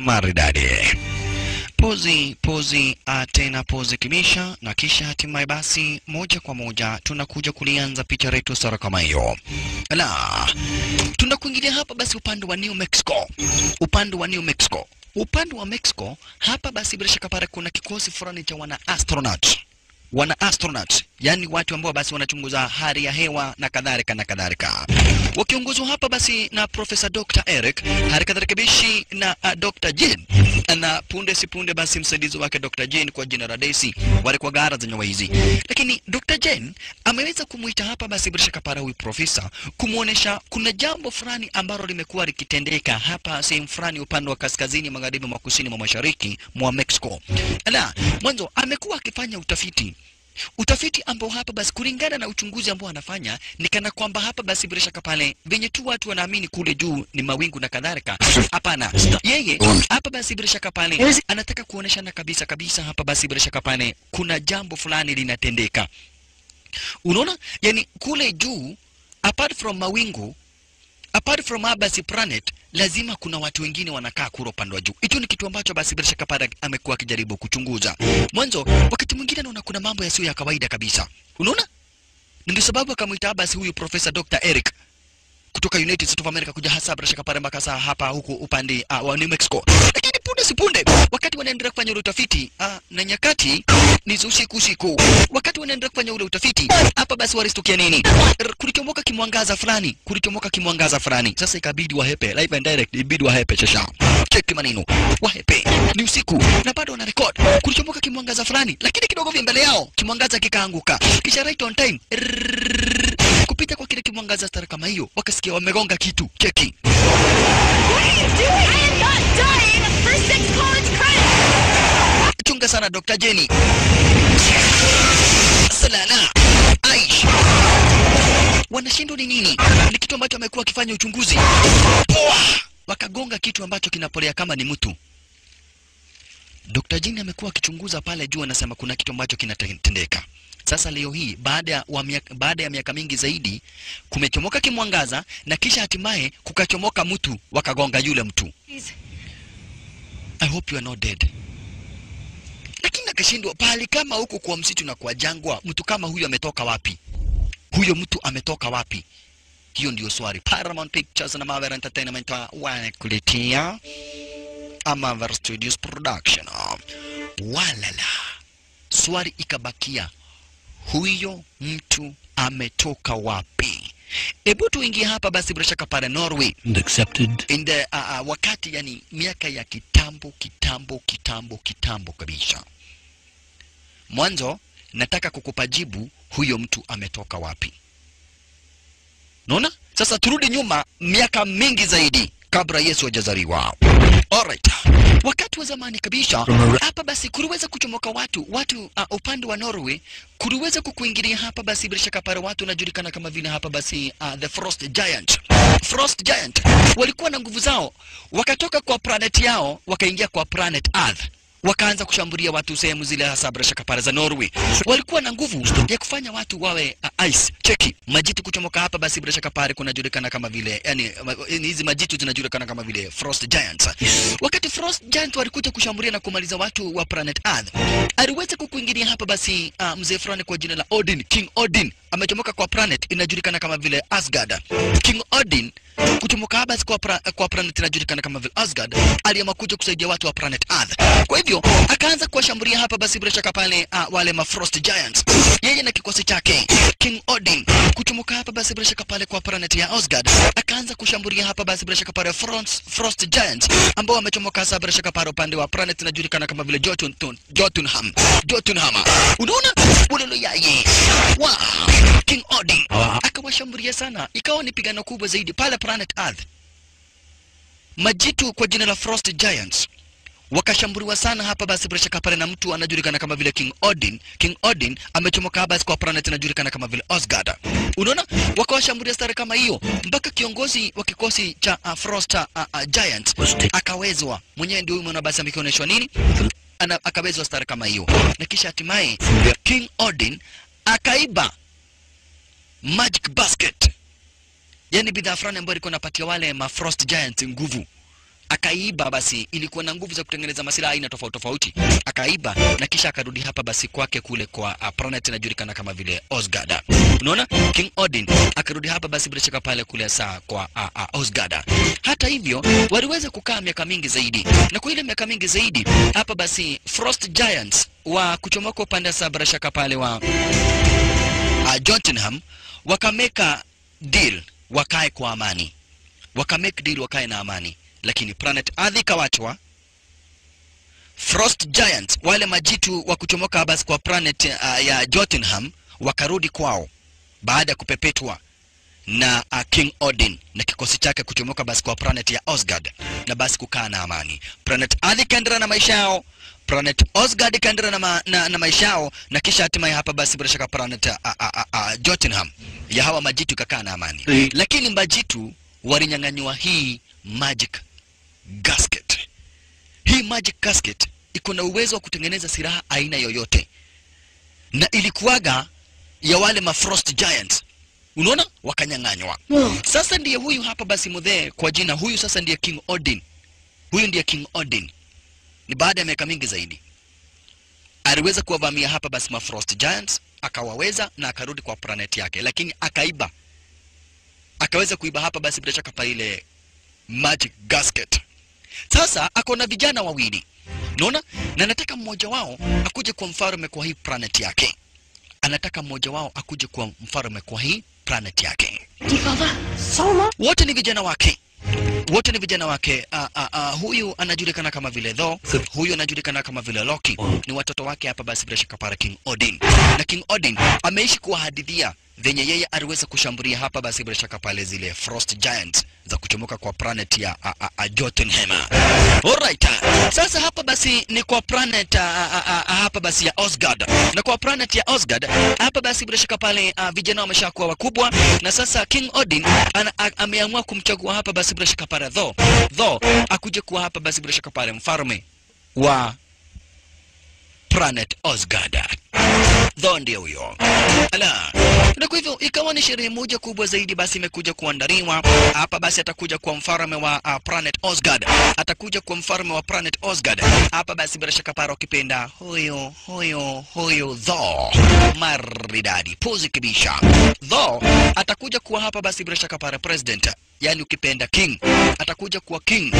maridadi. Pozi tena pozi kimisha, na kisha hatimaye basi moja kwa moja tunakuja kulianza picha letu sara kama hiyo. La, tunakuingilia hapa basi upande wa New Mexico. Upande wa Mexico hapa basi bila shaka pale kuna kikosi fulani cha wana astronauts, yani watu ambao basi wanachunguza hali ya hewa na kadhalika. Wakiongozwa hapa basi na Professor Dr. Eric, hali kadhalika bishi na Dr. Jane, na punde si punde basi msaidizi wake Dr. Jane kwa jina la Daisy, wale kwa gara za nyawa hizi. Lakini Dr. Jane ameweza kumuita hapa basi bila shaka pale huyu profesa kumuonesha kuna jambo fulani ambalo limekuwa likitendeka hapa sehemu fulani upande wa kaskazini magharibi mwa kusini mwa mashariki mwa Mexico. Na mwanzo amekuwa akifanya utafiti ambao hapa basi kulingana na uchunguzi ambao anafanya ni kana kwamba hapa basi bila shaka pale venye tu watu wanaamini kule juu ni mawingu na kadhalika. Hapana, yeye hapa basi bila shaka pale anataka kuoneshana kabisa hapa basi bila shaka pale kuna jambo fulani linatendeka. Unaona, yani kule juu apart from mawingu, apart from basi planet, lazima kuna watu wengine wanakaa kule upande wa juu. Hicho ni kitu ambacho basi bila shaka pale amekuwa akijaribu kuchunguza. Mwanzo wakati mwingine anaona kuna mambo yasiyo ya kawaida kabisa. Unaona? Ndio sababu akamuita basi huyu Professor Dr. Eric kutoka United States of America kuja hasa bila shaka pale makasa hapa huko upande wa New Mexico. Lakini punde wakati wanaendelea kufanya ule utafiti na nyakati ni usiku. Wakati wanaendelea kufanya ule utafiti hapa basi walistukia nini? Kulichomoka kimwangaza fulani. Sasa ikabidi wahepe live and direct, ibidi wahepe shasha. Check maneno. Wahepe. Ni usiku na bado wana record. Kulichomoka kimwangaza fulani, lakini kidogo vya mbele yao kimwangaza kikaanguka. Kisha right on time kupita kwa kile kimwangaza stara kama hiyo wakasikia wamegonga kitu. Cheki. Chunga sana Dr. Jenny. Salana. Aish. Wanashindwa ni nini? Ni kitu ambacho amekuwa akifanya uchunguzi. Wakagonga kitu ambacho kinapolea kama ni mtu. Dr. Jenny amekuwa akichunguza pale juu, anasema kuna kitu ambacho kinatendeka. Sasa leo hii baada ya miaka mingi zaidi kumechomoka kimwangaza na kisha hatimaye kukachomoka mtu wakagonga yule mtu. I hope you are not dead. Lakini akashindwa pale kama huko kwa msitu na kwa jangwa, mtu kama huyo ametoka wapi? Huyo mtu ametoka wapi? Hiyo ndio swali. Paramount Pictures na Marvel Entertainment wanakuletea Marvel Studios Production. Walala. Swali ikabakia, huyo mtu ametoka wapi? Ebu tuingie hapa basi bila shaka pale Norway. Accepted. In the wakati yani miaka ya kitambo kabisa. Mwanzo nataka kukupa jibu, huyo mtu ametoka wapi? Naona? Sasa turudi nyuma miaka mingi zaidi kabla Yesu hajazaliwa. Alright. Wakati wa zamani kabisa hapa basi kuliweza kuchomoka watu upande wa Norway, kuliweza kukuingilia hapa basi bila shaka pale watu wanajulikana kama vile hapa basi the Frost Giant walikuwa na nguvu zao, wakatoka kwa planet yao wakaingia kwa planet Earth, wakaanza kushambulia watu sehemu zile hasa bila shaka pale za Norway. Walikuwa na nguvu ya kufanya watu wawe ice. Cheki majitu kuchomoka hapa basi bila shaka pale kunajulikana kama vile yani hizi majitu zinajulikana kama vile Frost Giants. Wakati Frost Giant walikuja kushambulia na kumaliza watu wa planet Earth, aliweza kukuingilia hapa basi mzee fulani kwa jina la Odin, King Odin, amechomoka kwa planet inajulikana kama vile Asgard. King Odin kuchomoka basi kwa planet inajulikana kama vile Asgard, aliamua kuja kusaidia watu wa planet Earth. Kwa hivyo akaanza kuwashambulia hapa basi bila shaka pale wale ma Frost Giants. Yeye na kikosi chake King Odin kuchomoka hapa basi bila shaka pale kwa planet ya Asgard, akaanza kushambulia hapa basi bila shaka pale Frost Giants ambao wamechomoka hasa bila shaka pale upande wa planet inajulikana kama vile Jotunham. Unaona? Ulelo yeye. Wow. King Odin akawashambulia sana, ikawa ni pigano kubwa zaidi pale planet Earth. Majitu kwa jina la Frost Giants wakashambuliwa sana hapa basi bila shaka pale na mtu anajulikana kama vile King Odin. King Odin amechomoka hapa basi kwa planet inajulikana kama vile Asgard. Unaona? Wakawashambulia stare kama hiyo mpaka kiongozi wa kikosi cha Frost Giants akawezwa. Mwenyewe ndio huyu basi ameonyeshwa nini? Akawezwa stare kama hiyo. Na kisha hatimaye King Odin akaiba magic basket, yani bidhaa fulani ambayo ilikuwa inapatia wale ma Frost Giants nguvu. akaiba basi, ilikuwa na nguvu za kutengeneza masilaha aina tofauti tofauti, akaiba na kisha akarudi hapa basi kwake kule kwa planet inajulikana kama vile Osgard. Unaona, King Odin akarudi hapa basi bila shaka pale kule saa kwa Osgard. Hata hivyo waliweza kukaa miaka mingi zaidi, na kwa ile miaka mingi zaidi hapa basi Frost Giants wa kuchomoka upande sa bila shaka pale wa Jotunheim wakameka deal wakae kwa amani, wakamake deal wakae na amani, lakini planet Earth ikawachwa. Frost Giants wale majitu wa kuchomoka basi kwa planet ya Jotunheim wakarudi kwao baada ya kupepetwa na King Odin na kikosi chake kuchomoka basi kwa planet ya Osgard, na basi kukaa na amani. Planet Earth kaendelea na maisha yao, planet Osgard kaendelea na maisha yao, na kisha hatimaye hapa basi bila shaka planet Jotunheim ya hawa majitu kakaa na amani. Lakini majitu walinyang'anywa hii magic gasket. Hii magic gasket iko na uwezo wa kutengeneza silaha aina yoyote, na ilikuwaga ya wale ma Frost Giants. Unaona, wakanyang'anywa. Sasa ndiye huyu hapa basi mudhe kwa jina huyu, sasa ndiye King Odin. Huyu ndiye King Odin. Ni baada ya miaka mingi zaidi aliweza kuwavamia hapa basi ma Frost Giants, akawaweza na akarudi kwa planet yake, lakini akaiba, akaweza kuiba hapa basi bila shaka pale magic gasket. Sasa akona vijana wawili, unaona, na anataka mmoja wao akuje kwa mfalme kwa hii planet yake. Anataka mmoja wao akuje kwa mfalme kwa hii planet yake. Wote ni vijana wake. Wote ni vijana wake. Huyu anajulikana kama vile Thor, huyu anajulikana kama vile Loki. Ni watoto wake hapa basi bila shaka para King Odin. Na King Odin ameishi kuwahadithia venye yeye aliweza kushambulia hapa basi bila shaka pale zile Frost Giants za kuchomoka kwa planet ya Jotunheim. Alright. Sasa hapa basi ni kwa planet hapa basi ya Osgard. Na kwa planet ya Osgard hapa basi bila shaka pale vijana wameshakuwa wakubwa, na sasa King Odin ameamua kumchagua hapa basi bila shaka pale Thor akuje kuwa hapa basi bila shaka pale mfalme wa planet Osgard. Thor ndio huyo. Ala. Na kwa hivyo ikawa ni sherehe moja kubwa zaidi basi imekuja kuandaliwa. Hapa basi atakuja kwa mfalme wa planet Osgard. Atakuja kwa mfalme wa planet Osgard. Hapa basi bila shaka para ukipenda huyo Thor. Maridadi. Pozi kibisha. Thor atakuja kuwa hapa basi bila shaka para president. Yani ukipenda king. Atakuja kuwa king.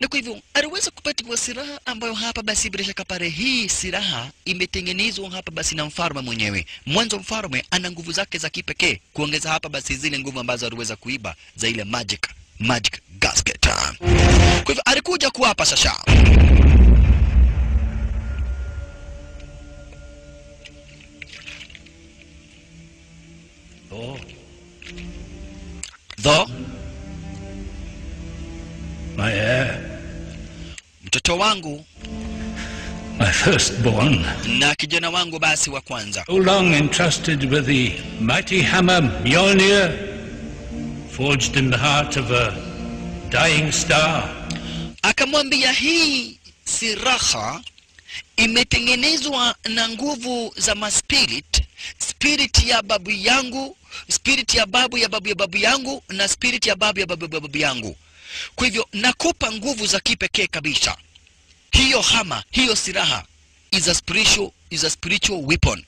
Na kwa hivyo aliweza kupatiwa silaha ambayo hapa basi bila shaka pare hii silaha imetengenezwa hapa basi na mfalme mwenyewe. Mwanzo mfalme ana nguvu zake za kipekee, kuongeza hapa basi zile nguvu ambazo aliweza kuiba za ile magic gasket. Kwa hivyo alikuja kuwa hapa sasa. Thor, my heir, mtoto wangu, my firstborn, na kijana wangu basi wa kwanza, so long entrusted with the mighty hammer Mjolnir, forged in the heart of a dying star. Akamwambia hii silaha imetengenezwa na nguvu za spirit ya babu yangu, spirit ya babu ya babu ya babu yangu, na spirit ya babu ya babu ya babu yangu. Kwa hivyo nakupa nguvu za kipekee kabisa. Hiyo hama, hiyo silaha is a spiritual weapon.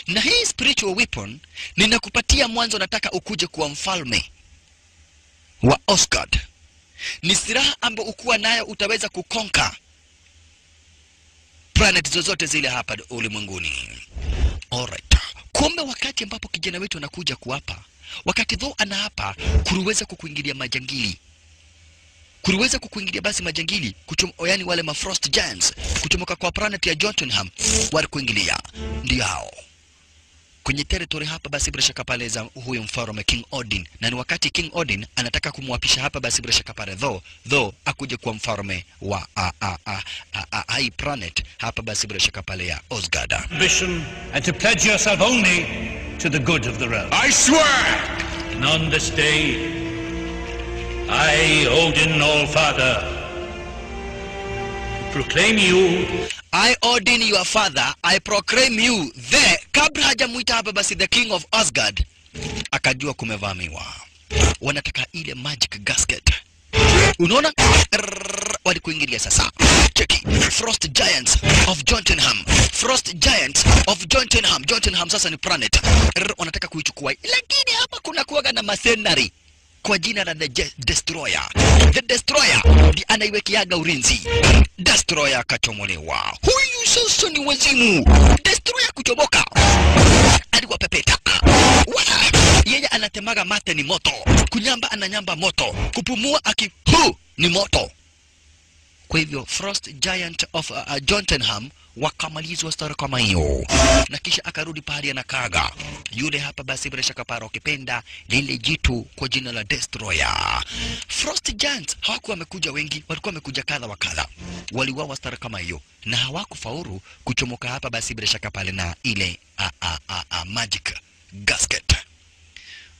Na hii spiritual weapon ninakupatia mwanzo, nataka ukuje kuwa mfalme wa Osgard. Ni silaha ambayo ukuwa nayo utaweza kukonka planet zozote zile hapa ulimwenguni. Alright. Kumbe wakati ambapo kijana wetu anakuja kuapa, wakati Thor anaapa, kuliweza kukuingilia majangili. Kuliweza kukuingilia basi majangili, yani wale ma Frost Giants kuchomoka kwa planet ya Jotunheim walikuingilia. Ndio hao kwenye territory hapa basi bila shaka pale za huyo mfalme King Odin. Na ni wakati King Odin anataka kumwapisha hapa basi bila shaka pale Thor akuje kuwa mfalme wa high planet hapa basi bila shaka pale ya Osgard. Ambition and to pledge yourself only to the good of the realm. I swear! And on this day, I, Odin All-Father, proclaim you, I, Odin, your father, I proclaim you the, kabla hajamuita hapa basi the king of Asgard, akajua kumevamiwa. Wanataka ile magic gasket. Unaona? Walikuingilia sasa. Cheki. Frost Giants of Jotunheim. Frost Giants of Jotunheim. Jotunheim sasa ni planet. Wanataka kuichukua. Lakini hapa kuna kuwaga na mercenary kwa jina la The Destroyer. The Destroyer ndi anaiwekeaga ulinzi. Destroyer kachomolewa. Huyu sasa ni wazimu. Destroyer kuchomoka. Alikuwa pepeta. Yeye anatemaga mate ni moto. Kunyamba ananyamba moto. Kupumua ni moto. Kwa hivyo Frost Giant of Jotunheim wakamalizwa stara kama hiyo. Na kisha akarudi pahali anakaga. Yule hapa basi bila shaka para ukipenda lile jitu kwa jina la Destroyer. Frost Giants hawakuwa wamekuja wengi, walikuwa wamekuja kadha wa kadha. Waliuawa stara kama hiyo na hawakufaulu kuchomoka hapa basi bila shaka pale na ile magic gasket.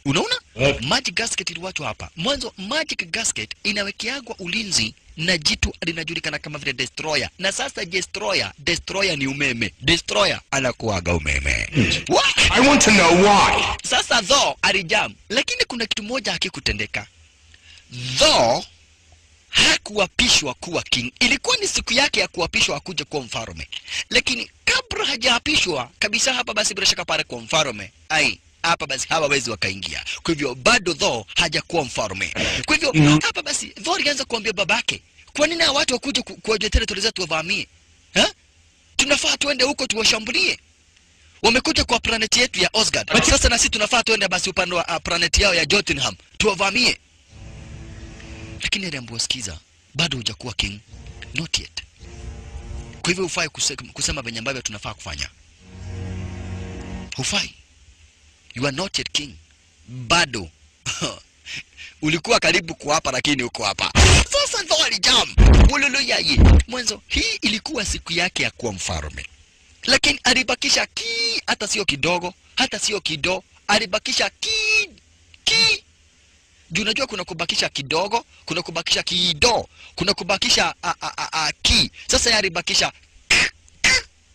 Unaona? Magic gasket iliwachwa hapa. Mwanzo magic gasket inawekeagwa ulinzi na jitu linajulikana kama vile Destroyer. Na sasa Destroyer ni umeme. Destroyer anakuaga umeme. I want to know why. Sasa Thor alijam. Lakini kuna kitu moja hakikutendeka. Thor hakuapishwa kuwa king. Ilikuwa ni siku yake ya kuapishwa akuja kuwa mfalme. Lakini kabla hajaapishwa kabisa hapa basi bila shaka pale kwa mfalme. Hapa basi hawawezi wakaingia. Kwa hivyo bado Thor hajakuwa mfalme. Kwa hivyo hapa basi Thor alianza kuambia babake, kwa nini watu wakuje kuwajetea territory zetu wavamie? Tunafaa tuende huko tuwashambulie. Wamekuja kwa planet yetu ya Asgard. Sasa na sisi tunafaa tuende basi upande wa planet yao ya Jotunheim tuwavamie. Lakini aliambiwa sikiza, bado hujakuwa king. Not yet. Kwa hivyo hufai kusema venye ambavyo tunafaa kufanya. Hufai. You are not yet king. Bado. Ulikuwa karibu kuapa lakini uko hapa. Sasa Thor alijam. Ululu yaye. Mwanzo hii ilikuwa siku yake ya kuwa mfalme. Lakini alibakisha hata sio kidogo, hata sio kido, alibakisha Juu unajua kuna kubakisha kidogo, kuna kubakisha kido, kuna kubakisha Sasa yeye alibakisha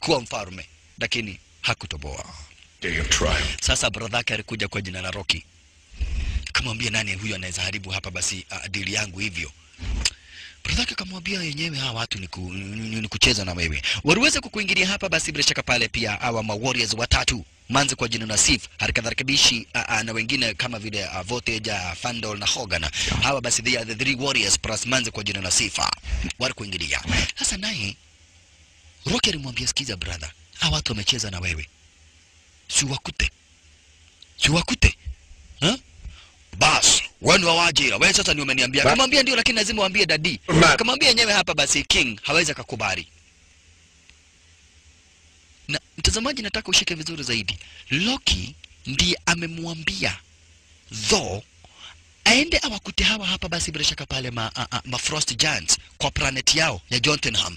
kuwa mfalme, lakini hakutoboa. Sasa brother yake alikuja kwa jina la Rocky. Kamwambia nani huyu anaweza haribu hapa basi deal yangu hivyo. Brother yake kamwambia yenyewe hawa watu ni kucheza na wewe. Waliweza kukuingilia hapa basi bila shaka pale pia hawa ma warriors watatu. Manze kwa jina la Sif, halikadhalika Bishi na wengine kama vile Voltage, Fandol na Hogan. Hawa basi they are the three warriors plus Manze kwa jina la Sifa. Wale kuingilia. Sasa naye Rocky alimwambia sikiza brother, hawa watu wamecheza na wewe. Siwakute. Bas, wewe wajira. Wewe sasa ni umeniambia. Kamwambia ndio lakini lazima uambie daddy. Kamwambia yenyewe hapa basi king hawezi kukubali. Na mtazamaji nataka ushike vizuri zaidi. Loki ndiye amemwambia Thor aende awakute hawa hapa basi bila shaka pale ma Frost Giants kwa planet yao ya Jotunheim.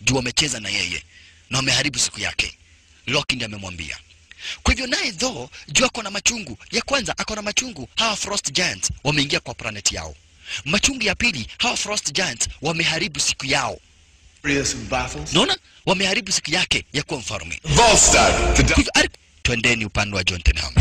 Juu wamecheza na yeye na wameharibu siku yake. Loki ndiye amemwambia. Kwa hivyo naye Thor juu ako na machungu. Ya kwanza ako na machungu, hawa Frost Giants wameingia kwa planet yao. Machungu ya pili, hawa Frost Giants wameharibu siku yao. Naona wameharibu siku yake ya kuwa mfalme. Twendeni upande wa Jotunheim.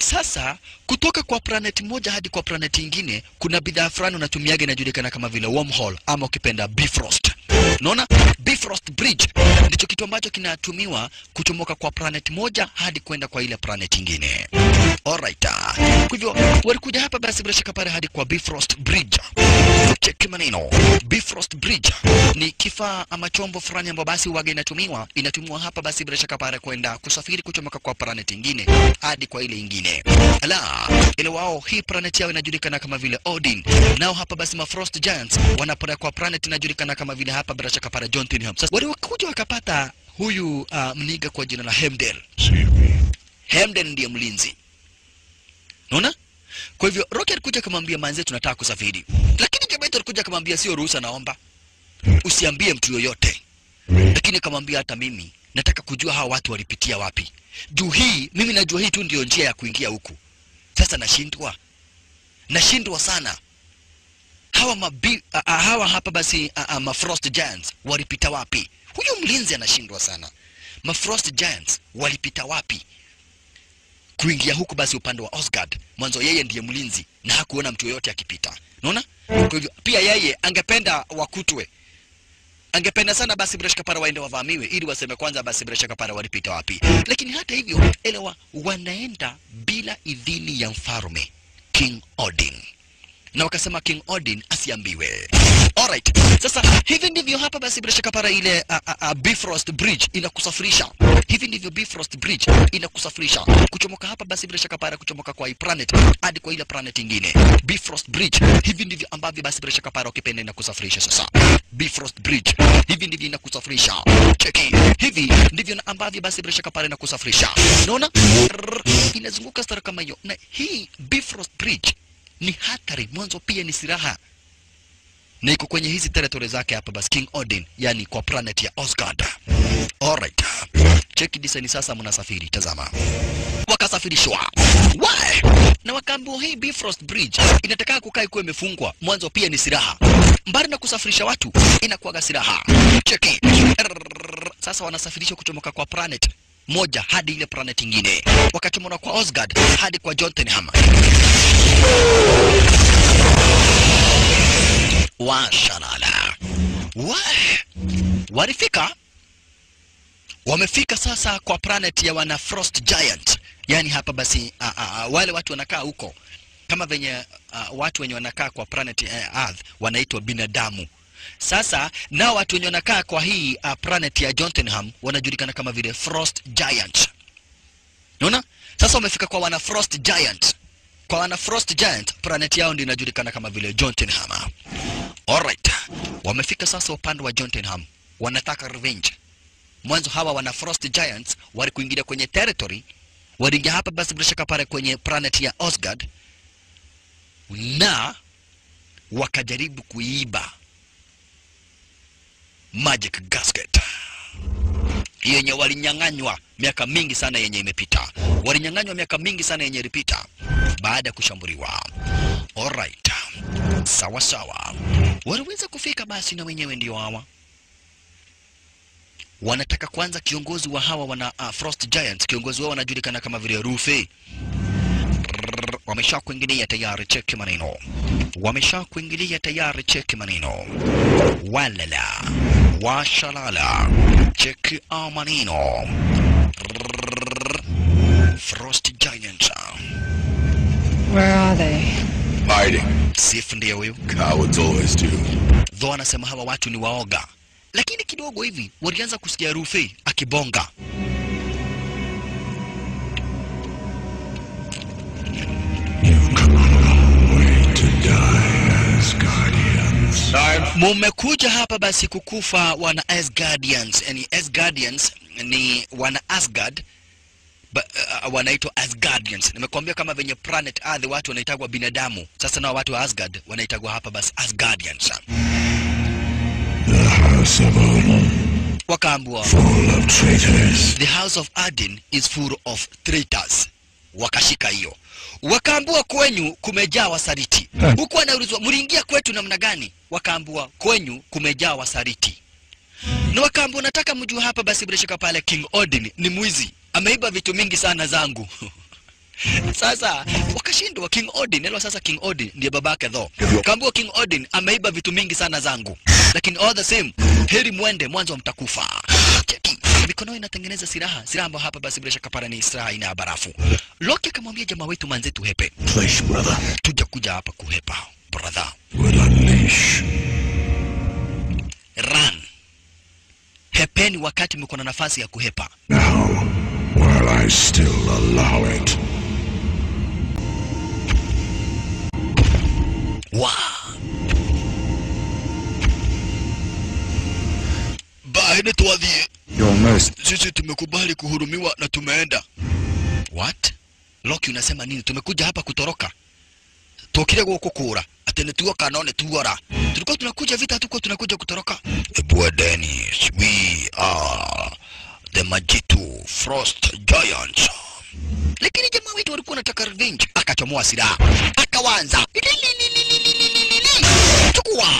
Sasa kutoka kwa planet moja hadi kwa planet nyingine kuna bidhaa fulani unatumiaga inajulikana kama vile wormhole ama ukipenda Bifrost. Unaona? Bifrost Bridge ndicho kitu ambacho kinatumiwa kutomoka kwa planet moja hadi kwenda kwa ile planet nyingine. Alright. Kwa hivyo walikuja hapa basi bila shaka pale hadi kwa Bifrost Bridge. Check maneno. Bifrost Bridge ni kifaa ama chombo fulani ambacho basi huaga inatumiwa hapa basi bila shaka pale kwenda kusafiri kutomoka kwa planet nyingine hadi kwa ile nyingine. Ile wao hii planet yao inajulikana kama vile Odin. Nao hapa basi ma Frost Giants wanapanda kwa planet inajulikana kama vile hapa bila shaka pale Jotunheim. Sasa walikuja wakapata huyu mniga kwa jina la Heimdall. Heimdall ndiye mlinzi. Unaona? Kwa hivyo Rocky alikuja kumwambia manze tunataka kusafiri. Lakini jamaa alikuja kumwambia sio ruhusa naomba. Usiambie mtu yoyote. Lakini akamwambia hata mimi nataka kujua hawa watu walipitia wapi. Juu hii mimi najua hii tu ndio njia ya kuingia huku. Sasa nashindwa sana. Hawa hapa basi ma Frost Giants walipita wapi? Huyo mlinzi anashindwa sana. Ma Frost Giants walipita wapi? kuingia huku basi upande wa Osgard. Mwanzo yeye ndiye mlinzi na hakuona mtu yoyote akipita. Unaona? Kwa hivyo pia yeye angependa wakutwe. Angependa sana basi bila shaka para waende wavamiwe ili waseme kwanza basi bila shaka para walipita wapi. Lakini hata hivyo elewa wanaenda bila idhini ya mfalme King Odin. Na wakasema King Odin asiambiwe. Alright. Sasa hivi ndivyo hapa basi bila shaka para ile Bifrost Bridge inakusafirisha. Hivi ndivyo Bifrost Bridge inakusafirisha. Kuchomoka hapa basi bila shaka para kuchomoka kwa hii planet hadi kwa ile planet nyingine. Bifrost Bridge. Hivi ndivyo ambavyo basi bila shaka para ukipenda inakusafirisha sasa. Bifrost Bridge. Hivi ndivyo inakusafirisha. Cheki. Hivi ndivyo ambavyo basi bila shaka para inakusafirisha. Unaona? Inazunguka stara kama hiyo. Na hii Bifrost Bridge ni hatari, mwanzo pia ni silaha. Na iko kwenye hizi territory zake hapa basi King Odin, yani kwa planet ya Osgard. Alright. Cheki design sasa mnasafiri, tazama. Wakasafirishwa. Why? Na wakaambiwa hii Bifrost Bridge inataka kukaa ikuwe imefungwa, mwanzo pia ni silaha. Mbali na kusafirisha watu, inakuwa silaha. Cheki. Sasa wanasafirishwa kutoka kwa planet moja hadi ile planet nyingine. Wakachomoka kwa Osgard hadi kwa Jotunheim. Washalala. Walifika. Wamefika sasa kwa planet ya wana Frost Giant. Yani hapa basi wale watu wanakaa huko kama venye watu wenye wanakaa kwa planet Earth wanaitwa binadamu. Sasa nao watu wenye wanakaa kwa hii planet ya Jotunheim wanajulikana kama vile Frost Giant. Unaona? Sasa wamefika kwa wana Frost Giant. Kwa wana Frost Giant planet yao ndio inajulikana kama vile Jotunheim. Alright. Wamefika sasa upande wa Jotunheim. Wanataka revenge. Mwanzo hawa wana Frost Giants walikuingia kwenye territory, waliingia hapa basi bila shaka pale kwenye planet ya Osgard na wakajaribu kuiba Magic Gasket. Yenye walinyang'anywa miaka mingi sana yenye imepita. Walinyang'anywa miaka mingi sana yenye ilipita baada ya kushambuliwa. Alright. Sawa sawa. Waliweza kufika basi na wenyewe ndio hawa. Wanataka kwanza kiongozi wa hawa wana Frost Giants, kiongozi wao wanajulikana kama vile Rufe. Wamesha kuingilia tayari, cheki maneno. Wamesha kuingilia tayari, cheki maneno. Walala. Washalala. Cheki maneno. Frost Giants. Where are they? Hiding. Sif ndio huyo. Cowards always do. Though anasema hawa watu ni waoga. Lakini kidogo hivi walianza kusikia Rufe akibonga. You've come a long way to die, Asgardians. Mumekuja hapa basi kukufa wana Asgardians. Yani Asgardians ni wana Asgard. Wanaitwa Asgardians. Nimekuambia kama venye planet Earth watu wanaitagwa binadamu. Sasa na watu wa Asgard wanaitagwa hapa basi Asgardians. The House of Odin, Wakaambua full of traitors. the House of Odin is full of traitors. Wakashika hiyo. Wakaambua kwenyu kumejaa wasaliti. Huko anaulizwa mliingia kwetu namna gani? Wakaambua kwenyu kumejaa wasaliti. Na wakaambua nataka mjue hapa basi bila shaka pale King Odin ni mwizi. Ameiba vitu mingi sana zangu. Sasa wakashindwa King Odin. Nelo sasa King Odin ndiye babake though. Kaambua King Odin ameiba vitu mingi sana zangu. Lakini all the same heri muende mwanzo mtakufa. Cheki. Mikono inatengeneza silaha. Silaha ambayo hapa basi bila shaka para ni silaha ina ya barafu. Loki akamwambia jamaa wetu manze tuhepe. Flesh, brother. Tuja kuja hapa kuhepa, brother. Will unleash. Run. Hepeni wakati mko na nafasi ya kuhepa. Now, while I still allow it. Baine tuwadhie. Your mercy. Sisi tumekubali kuhurumiwa na tumeenda. What? Loki unasema nini? Tumekuja hapa kutoroka. Tokile kwa kukura. Atene tuwa kanone tuwara. Tulikuwa tunakuja vita, hatukuwa tunakuja kutoroka. Ebwa Dennis, we are the Majitu Frost Giants. Lakini jamaa wetu walikuwa wanataka revenge. Akachomoa silaha. Akawanza. Chukua.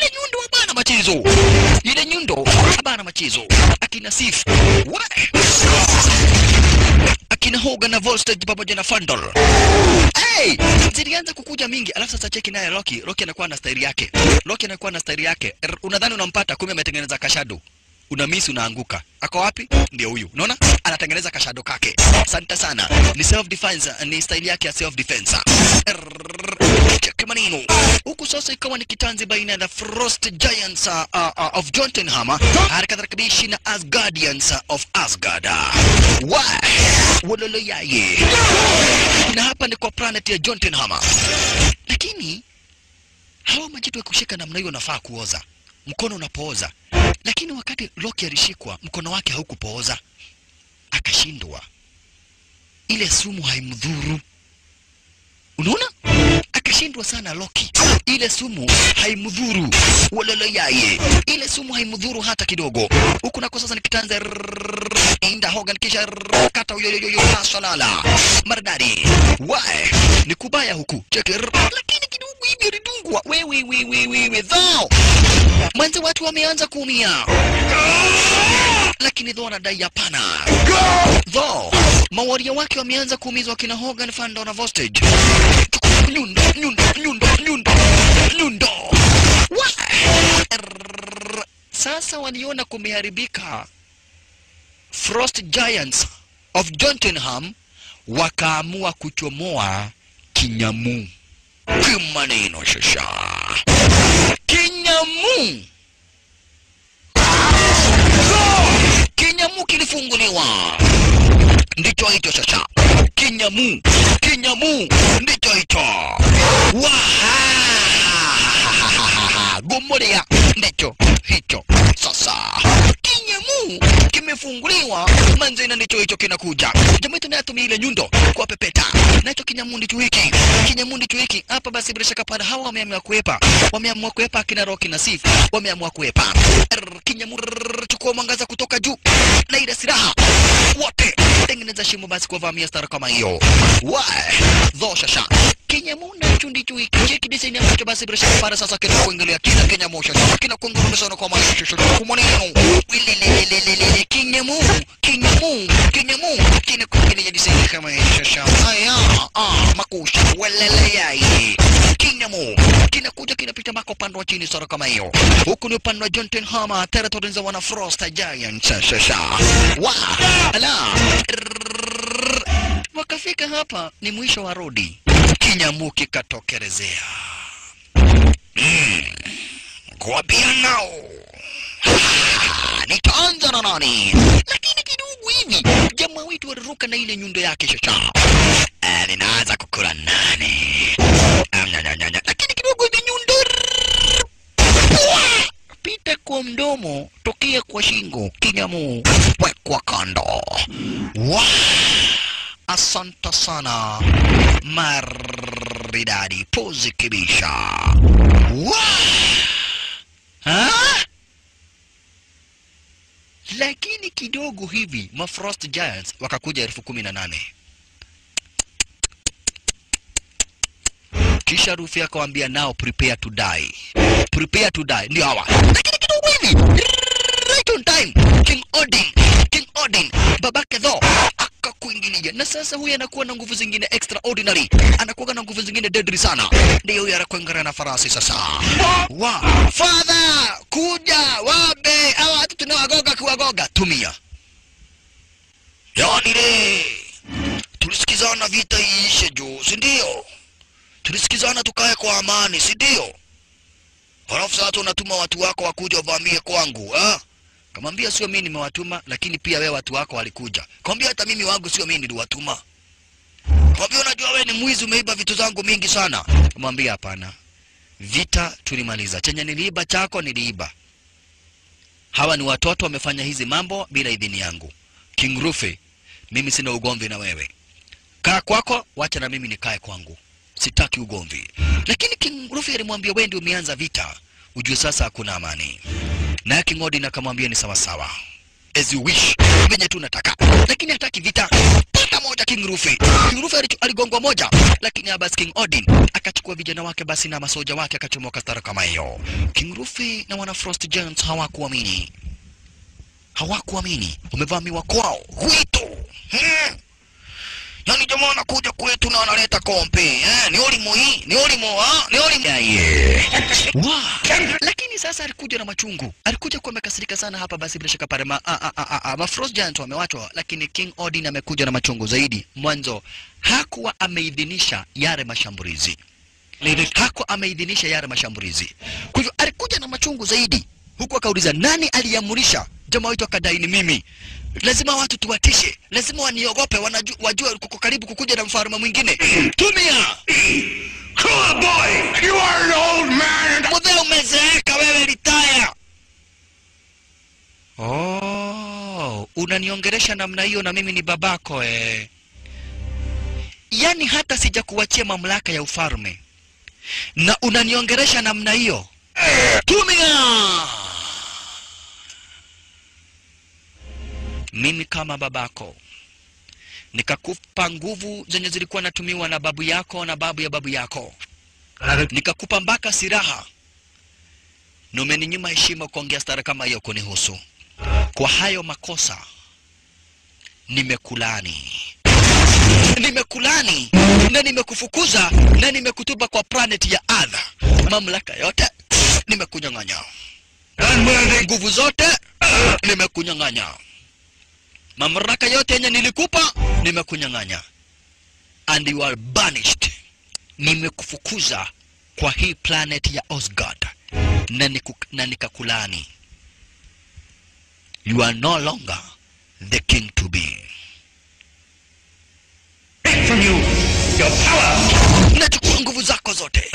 ile nyundo abana machezo. Ile nyundo abana machezo. Akina Sif. Akina Hogan na Volstage pamoja na Fandol. Hey! Zilianza kukuja mingi. Alafu sasa cheki naye Rocky. Rocky anakuwa na style yake. Rocky anakuwa na style yake. Unadhani unampata kumbe ametengeneza kashado. Una unaanguka. Ako wapi? Ndio huyu. Unaona? Anatengeneza kashado kake. Asante sana. Ni self defense, ni style yake ya self defense. Cheki maneno. Huku sasa ikawa ni kitanzi baina ya Frost Giants of Jotunheim, harakadharakibishi na Asgardians of Asgard. Walolo yaye. Na hapa ni kwa planet ya Jotunheim. Lakini hawa majitu ya kushika namna hiyo nafaa kuoza. Mkono unapooza. Lakini wakati Loki alishikwa, mkono wake haukupooza. Akashindwa. Ile sumu haimdhuru. Unaona? Akashindwa sana Loki. Ile sumu haimdhuru. Walala yaye. Ile sumu haimdhuru hata kidogo. Huku nako sasa ni kitanza Inda Hogan kisha kata uyoyoyo salala. Maridadi. Wae. Ni kubaya huku. Cheke. Lakini kidogo hivi ridungwa. Wewe dhao. Mwanzo watu wameanza kuumia. Lakini Thor anadai hapana. Thor, mawaria wake wameanza kuumizwa kina Hogan, Fandor na Volstage. Nyundo. Sasa waliona kumeharibika. Frost Giants of Jotunheim wakaamua kuchomoa Kinyamu. Kimaneno shasha. Kinyamu. Kinyamu kilifunguliwa. Ndicho hicho sasa. Kinyamu ndicho hicho. Gomorea ndicho hicho sasa. Kinyamu kimefunguliwa. Manzena ndicho hicho kinakuja. Jamaa tunatumia ile nyundo kwa pepeta. Nacho Kinyamu ndicho hiki. Kinyamu ndicho hiki. Hapa basi bila shaka pale hawa wameamua kuepa. Wameamua kuepa kina Rocky na Sif. Wameamua kuepa. Kinyamu chukua mwangaza kutoka juu. Na ile silaha wote tengeneza shimo basi kwa vamia stara kama hiyo. Dhosha. Kinyamu na chundi chui cheki design ambacho basi bila shaka para sasa kina kuangalia kina Kinyamu shasha. Kina kuanguruma sana kwa maisha shasha. Kumoneno. Kinyamu. Kina kuangalia design kama hiyo shasha. Aya. Makusha. Walele yai. Kinyamu. Kina kuja kinapita mako pande wa chini stara kama hiyo. Huku ni upande wa Jotunheim, territory za wana Frost Giants shasha. Ala. Wakafika hapa ni mwisho wa rodi. Kinyamu kikatokerezea. Kwa pia nao. Nitaanza na nani? Lakini kidogo hivi jamaa wetu waliruka na ile nyundo yake shasha. Ninaanza kukula nani? Lakini kidogo hivi nyundo pita kwa mdomo, tokea kwa shingo. Kinyamu wekwa kando. Asante sana. Maridadi pozi kibisha. Lakini kidogo hivi Frost Giants wakakuja 18,000. Kisha Rufy akawaambia nao prepare to die. Ndio hawa. Lakini kidogo hivi right on time King Odin babake Thor akakuingilia. Na sasa huyu anakuwa na nguvu zingine extraordinary. Anakuwa na nguvu zingine deadly sana. Ndio huyu anakuangara na farasi sasa. Father kuja wabe hawa watu tunawagoga kuwagoga. Tumia. Yani tulisikizana vita iishe juu, si ndio? Tulisikizana tukae kwa amani, si ndio? Halafu sasa unatuma watu wako wakuja wavamie kwangu, Kamwambia sio mimi nimewatuma, lakini pia wewe watu wako walikuja. Kamwambia hata mimi wangu sio mimi niliwatuma. Kamwambia unajua wewe ni mwizi, umeiba vitu zangu mingi sana. Kamwambia hapana. Vita tulimaliza. Chenye niliiba chako niliiba. Hawa ni watoto wamefanya hizi mambo bila idhini yangu. King Rufe, mimi sina ugomvi na wewe. Kaa kwako, wacha na mimi nikae kwangu. Sitaki ugomvi. Lakini King Rufe alimwambia wewe ndio umeanza vita. Ujue sasa hakuna amani. Na King Odin akamwambia ni sawa sawa. As you wish. Venye tu nataka. Lakini hataki vita. Pata moja King Rufe. King Rufe aligongwa moja. Lakini basi King Odin akachukua vijana wake basi na masoja wake akachomoka stara kama hiyo. King Rufe na wana Frost Giants hawakuamini. Hawakuamini. Wamevamiwa kwao. Huito. Yani jamaa anakuja kwetu na wanaleta kompe. Ni olimo hii. Ni olimo. Ni olimo. Wow. Lakini sasa alikuja na machungu. Alikuja kwa amekasirika sana hapa basi bila shaka pale ma Frost Giants wamewachwa, lakini King Odin amekuja na machungu zaidi. Mwanzo hakuwa ameidhinisha yale mashambulizi. Hakuwa ameidhinisha yale mashambulizi. Kwa hivyo alikuja na machungu zaidi. Huku akauliza nani aliamrisha? Jamaa wetu akadai ni mimi. Lazima watu tuwatishe. Lazima waniogope, wajue kuko karibu kukuja na mfalme mwingine. Tumia! Cool boy! You are an old man! Mzee umezeeka wewe, retire! Oh, unaniongelesha namna hiyo na mimi ni babako Yani hata sijakuachia mamlaka ya ufalme. Na unaniongelesha namna hiyo. Tumia! Mimi kama babako nikakupa nguvu zenye zilikuwa natumiwa na babu yako na babu ya babu yako. Nikakupa mpaka silaha. Na umeninyima heshima kuongea stara kama hiyo kunihusu. Kwa hayo makosa nimekulani. Nimekulani na nimekufukuza na nimekutupa kwa planet ya Earth. Mamlaka yote nimekunyang'anya. Nguvu zote nimekunyang'anya. Mamlaka yote yenye nilikupa nimekunyang'anya. And you are banished. Nimekufukuza kwa hii planet ya Osgard. Na nikakulani. You are no longer the king to be. From you, your power. Nachukua nguvu zako zote.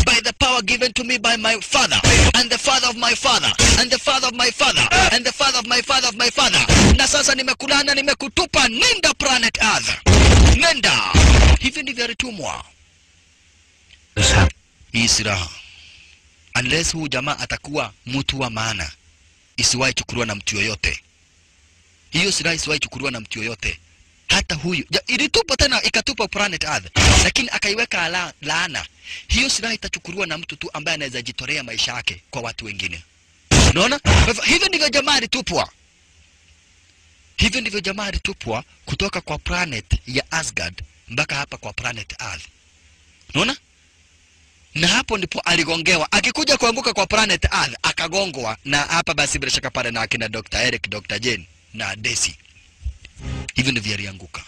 By the power given to me by my father, and the father of my father, and the father of my father, and the father of my father of my father. Na sasa nimekulana, nimekutupa, nenda planet Earth. Nenda. Hivi ndivyo alitumwa. Hii silaha. Unless huu jamaa atakuwa mtu wa maana, isiwahi chukuliwa na mtu yoyote. Hiyo silaha isiwahi chukuliwa na mtu yoyote. Hata huyu. Ilitupa tena ikatupa planet Earth. Lakini akaiweka laana. Hiyo silaha itachukuliwa na mtu tu ambaye anaweza jitolea maisha yake kwa watu wengine. Unaona? Hivyo ndivyo jamaa alitupwa. Hivyo ndivyo jamaa alitupwa kutoka kwa planet ya Asgard mpaka hapa kwa planet Earth. Unaona? Na hapo ndipo aligongewa. Akikuja kuanguka kwa planet Earth akagongwa, na hapa basi bila shaka pale na akina Dr. Eric, Dr. Jane na Daisy. Hivyo ndivyo alianguka.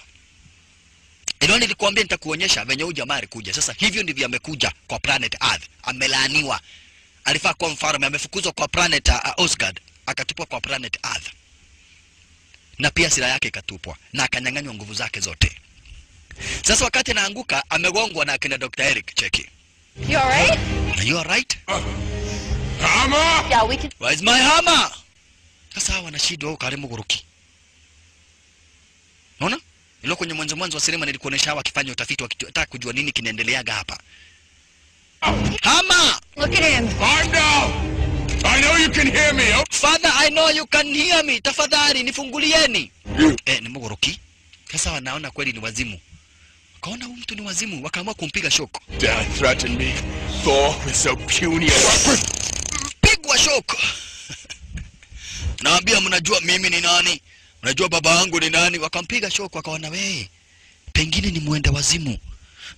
Ilo nilikuambia nitakuonyesha venye huyu jamaa alikuja. Sasa hivyo ndivyo amekuja kwa planet Earth. Amelaaniwa. Alifaa kuwa mfalme, amefukuzwa kwa planet Osgard, akatupwa kwa planet Earth. Na pia silaha yake ikatupwa na akanyang'anywa nguvu zake zote. Sasa wakati anaanguka amegongwa na akina Dr. Eric, cheki. You alright? Are you alright? Hammer! Yeah, we can... Where's my hammer? Sasa wanashindwa huko karimu kuruki. Unaona? Ilo kwenye mwanzo wa sinema nilikuonesha hawa wakifanya utafiti wakitaka kujua nini kinaendeleaga hapa. Hammer! Look at him. I'm down! I know you can hear me! Father, I know you can hear me. Tafadhali nifungulieni. Ni mgoroki. Sasa wanaona kweli ni wazimu. Kaona huyu mtu ni wazimu, wakaamua kumpiga shoko. Dad threatened me. Thor was so puny. Pigwa shoko. Naambia mnajua mimi ni nani? Unajua baba yangu ni nani? Wakampiga shoko, wakaona wewe pengine ni mwenda wazimu.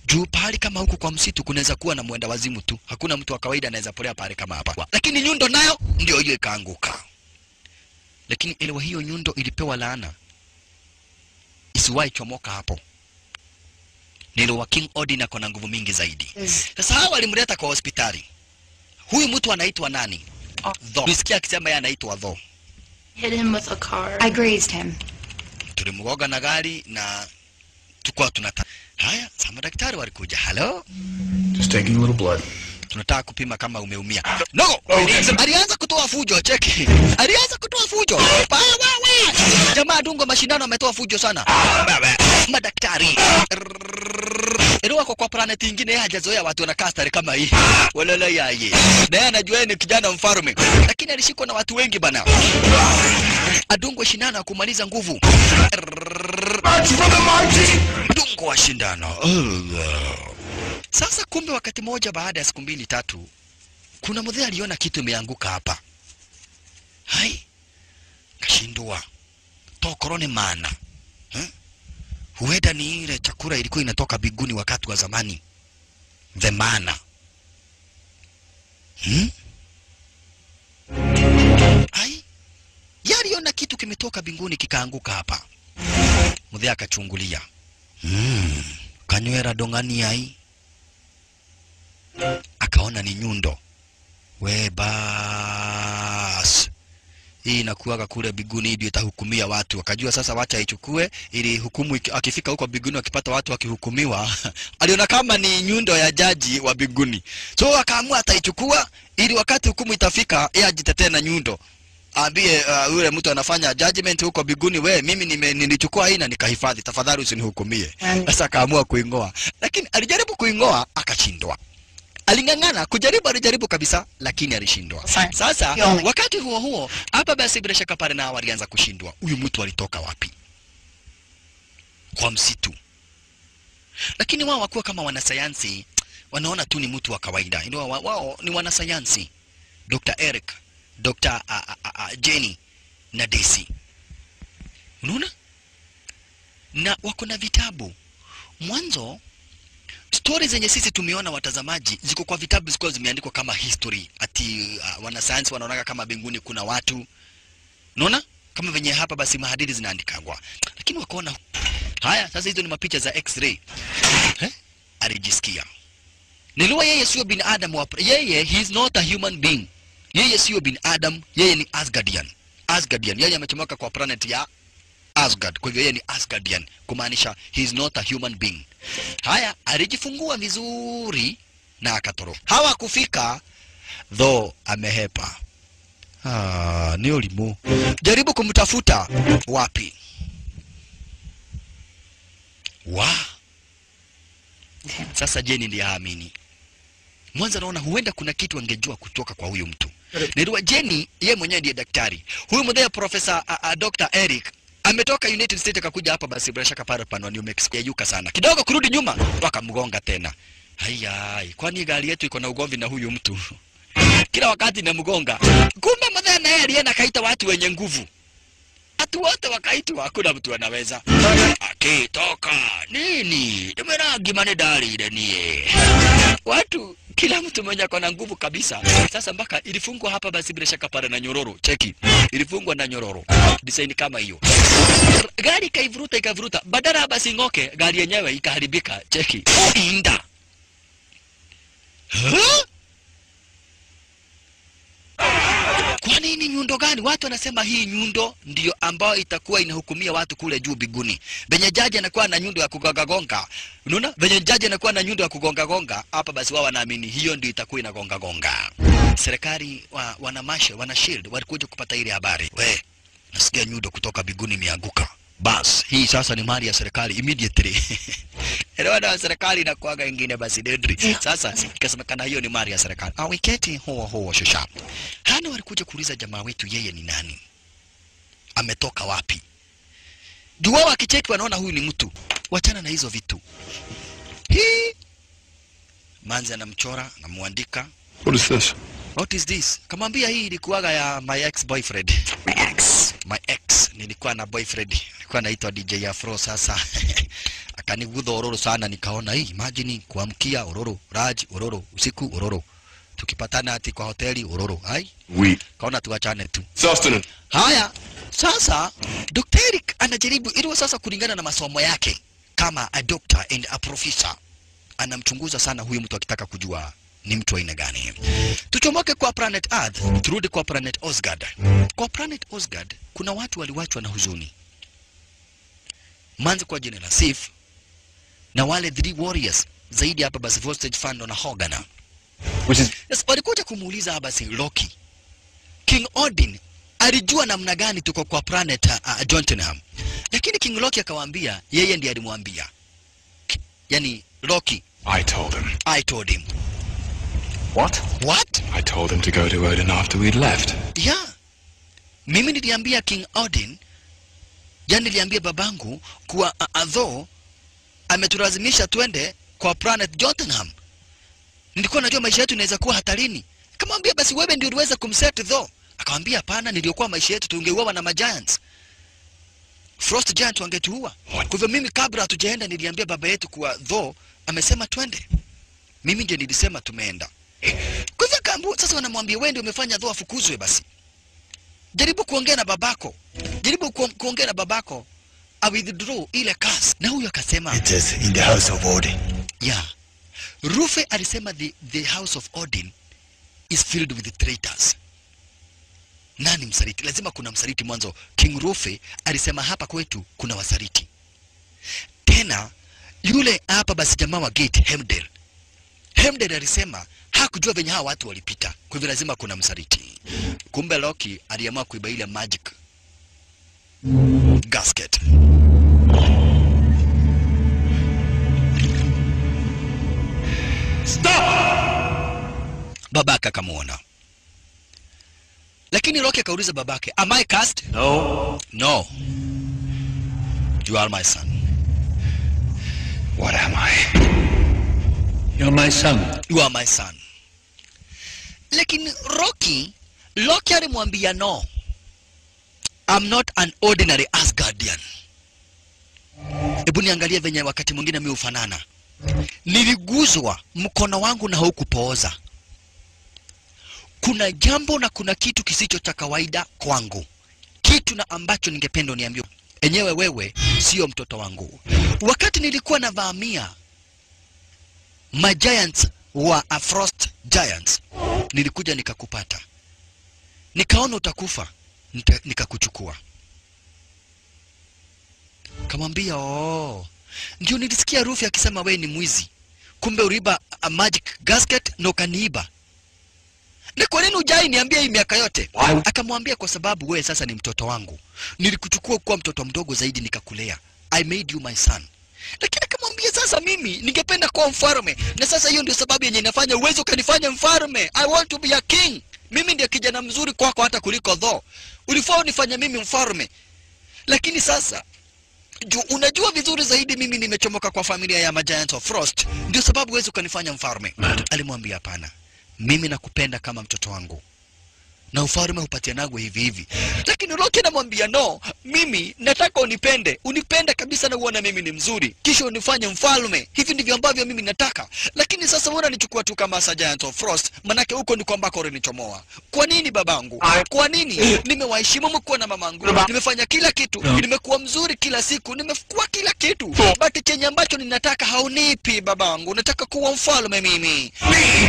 Juu pahali kama huku kwa msitu kunaweza kuwa na mwenda wazimu tu. Hakuna mtu wa kawaida anaweza polea pahali kama hapa. Lakini nyundo nayo ndio hiyo ikaanguka. Lakini elewa hiyo nyundo ilipewa laana. Isiwahi chomoka hapo. Nilo wa King Odin ako na nguvu mingi zaidi. Sasa hawa walimleta kwa hospitali. Huyu mtu anaitwa nani? Tho. Nisikia akisema yeye anaitwa Tho. Hit him with a car. I grazed him. Tulimgoga na gari na tukua tunata. Haya, sama daktari walikuja. Hello? Just taking a little blood. Tunataka kupima kama umeumia. No! Alianza kutoa fujo, cheki. Alianza kutoa fujo. Jamaa dungo mashindano ametoa fujo sana. Madaktari. Ilo wako kwa planet nyingine hajazoea watu wanakaa stari kama hii. Walala yaye. Na yeye anajua ni kijana mfalme. Lakini alishikwa na watu wengi bana. Adungwe shindano kumaliza nguvu. Dungo wa shindano. Sasa kumbe wakati moja baada ya siku 2-3 kuna mzee aliona kitu imeanguka hapa. Hai. Kashindwa. Tokorone maana. Huenda ni ile chakula ilikuwa inatoka biguni wakati wa zamani. The mana. Ai. Yaliona kitu kimetoka binguni kikaanguka hapa. Mzee akachungulia. Kanywera dongani ai. Akaona ni nyundo. We bas. Hii inakuwa kule biguni ndio itahukumia watu. Akajua sasa wacha ichukue ili hukumu akifika huko biguni akipata watu wakihukumiwa. Aliona kama ni nyundo ya jaji wa biguni. So akaamua ataichukua ili wakati hukumu itafika yeye ajitetee na nyundo. Ambie yule mtu anafanya judgment huko biguni, we mimi nilichukua hii na nikahifadhi, tafadhali usinihukumie. Sasa akaamua kuingoa. Lakini alijaribu kuingoa akashindwa. Alingangana alijaribu kabisa lakini alishindwa. Sasa wakati huo hapa basi bila shaka pale nao walianza kushindwa. Huyu mtu alitoka wapi? Kwa msitu. Lakini wao wakuwa kama wanasayansi, wanaona tu ni mtu wa kawaida. Ndio wao ni wanasayansi. Dr. Eric, Dr. Jenny na Daisy. Unaona? Na wako na vitabu. Mwanzo stories zenye sisi tumeona watazamaji ziko kwa vitabu ziko zimeandikwa kama history. Ati wanasayansi wanaona kama binguni kuna watu. Unaona? Kama venye hapa basi mahadiri zinaandikwa. Lakini wakaona haya sasa hizo ni mapicha za X-ray. Alijisikia. Niliwa yeye sio binadamu yeye he is not a human being. Yeye sio binadamu, yeye ni Asgardian. Asgardian yeye amechomoka kwa planet ya Asgard. Kwa hivyo yeye ni Asgardian, kumaanisha he is not a human being. Haya, alijifungua vizuri na akatoroka. Hawakufika though amehepa. Ni ulimu. Jaribu kumtafuta wapi? Sasa Jenny ndiye haamini. Mwanzo naona huenda kuna kitu angejua kutoka kwa huyu mtu. Niliwa Jenny yeye mwenyewe ndiye daktari. Huyu mmoja Professor Dr. Eric ametoka United States akakuja hapa basi bila shaka pale pano New Mexico yuka sana. Kidogo kurudi nyuma wakamgonga tena. Hayai, kwani gari yetu iko na ugomvi na huyu mtu? Kila wakati namgonga. Kumbe mmoja naye alienda kaita watu wenye nguvu. Watu wote wakaitwa hakuna mtu anaweza. Akitoka nini? Tumeragi manedari ile nie. Watu kila mtu mwenye akona nguvu kabisa. Sasa mpaka ilifungwa hapa basi bila shaka pale na nyororo. Cheki. Ilifungwa na nyororo. Design kama hiyo. Gari ikavuruta. Badala basi ngoke, gari yenyewe ikaharibika. Cheki. Inda. Kwa nini nyundo gani? Watu wanasema hii nyundo ndio ambayo itakuwa inahukumia watu kule juu biguni. Benye jaji anakuwa na nyundo ya kugonga-gonga. Unaona? Benye jaji anakuwa na nyundo ya kugonga-gonga, hapa basi wao wanaamini hiyo ndio itakuwa inagonga-gonga. Serikali wana shield walikuja kupata ile habari. We, nasikia nyundo kutoka biguni imeanguka. Bas, hii sasa ni mali ya serikali immediately. Elewana serikali inakuaga ingine basi deadly. Sasa ikasemekana hiyo ni mali ya serikali. Wiketi huo shusha. Hana walikuja kuuliza jamaa wetu yeye ni nani? Ametoka wapi? Jua wakicheki wanaona huyu ni mtu. Wachana na hizo vitu. Manzi anamchora na muandika. What is this? Kamwambia hii ilikuwaga ya my ex-boyfriend. My ex. Nilikuwa na boyfriend. Nilikuwa naitwa DJ Afro sasa. Akanigudha ororo sana nikaona hii. Imagine kuamkia ororo, Raj ororo, usiku ororo. Tukipatana ati kwa hoteli ororo. Hai? Kaona tuachane tu. Haya. Sasa Dr. Eric anajaribu ili sasa kulingana na masomo yake kama a doctor and a professor. Anamchunguza sana huyu mtu akitaka kujua ni mtu aina gani. Tuchomoke kwa planet Earth, turudi kwa planet Osgard. Kwa planet Osgard kuna watu waliwachwa na huzuni. Manzi kwa jina la Sif na wale 3 warriors zaidi hapa basi Voltage Fando na Hogana. Yes, walikuja kumuuliza basi Loki. King Odin alijua namna gani tuko kwa planet Jotunheim. Lakini King Loki akawaambia yeye ndiye alimwambia. Yani Loki, I told him. What? I told him to go to Odin after we'd left. Yeah. Mimi niliambia King Odin, yani niliambia babangu kuwa although ametulazimisha twende kwa planet Jotunheim, nilikuwa najua maisha yetu inaweza kuwa hatarini. Akamwambia basi wewe ndio uliweza kumset Thor. Akamwambia hapana, niliokuwa maisha yetu tungeuawa na giants. Frost giant wangetuua. Kwa hivyo mimi kabla hatujaenda niliambia baba yetu kuwa Thor amesema twende. Mimi ndio nilisema tumeenda. Kwa hivyo kaambiwa sasa wanamwambia wewe ndio umefanya Thor afukuzwe basi. Jaribu kuongea na babako. Kuongea na babako. I withdraw ile curse. Na huyo akasema it is in the house of Odin. Yeah. Rufe alisema the house of Odin is filled with traitors. Nani msaliti? Lazima kuna msaliti mwanzo. King Rufe alisema hapa kwetu kuna wasaliti. Tena yule hapa basi jamaa wa gate Heimdall alisema hakujua venye hawa watu walipita. Kwa hivyo lazima kuna msaliti. Kumbe Loki aliamua kuiba ile magic gasket. Stop! Babaka akamuona. Lakini Loki akauliza babake, am I cursed? No. You are my son. What am I? You're my son. You are my son. Lakini Loki alimwambia no. I'm not an ordinary Asgardian. Hebu niangalie venye wakati mwingine mimi ufanana. Niliguzwa mkono wangu na haukupooza. Kuna jambo na kuna kitu kisicho cha kawaida kwangu. Kitu na ambacho ningependa uniambie. Enyewe wewe sio mtoto wangu. Wakati nilikuwa navamia giants wa Frost Giants, nilikuja nikakupata. Nikaona utakufa, nikakuchukua. Kamwambia ndio nilisikia Rufi akisema wewe ni mwizi. Kumbe uriba a magic gasket na ukaniiba. Na kwa nini hujai niambia hii miaka yote? Akamwambia kwa sababu wewe sasa ni mtoto wangu. Nilikuchukua kuwa mtoto mdogo zaidi nikakulea. I made you my son. Lakini akamwambia sasa mimi ningependa kuwa mfalme. Na sasa hiyo ndio sababu yenye inafanya uwezo kanifanya mfalme. I want to be a king. Mimi ndiye kijana mzuri kwako hata kuliko Thor. Ulifaa unifanye mimi mfalme. Lakini sasa unajua vizuri zaidi mimi nimechomoka kwa familia ya Giants of Frost. Ndio sababu uwezo kanifanya mfalme. Alimwambia hapana. Mimi nakupenda kama mtoto wangu. Na ufalme hupatianagwa hivi hivi. Lakini Loki anamwambia no, mimi nataka unipende kabisa na uone mimi ni mzuri. Kisha unifanye mfalme. Hivi ndivyo ambavyo mimi nataka. Lakini sasa wewe unanichukua tu kama Giant of Frost, manake huko ni kwamba ulinichomoa. Kwa nini babangu? Kwa nini? Nimewaheshimu mkuu na mamangu. Nimefanya kila kitu. Nimekuwa mzuri kila siku. Nimekuwa kila kitu. But chenye ambacho ninataka haunipi babangu. Nataka kuwa mfalme mimi.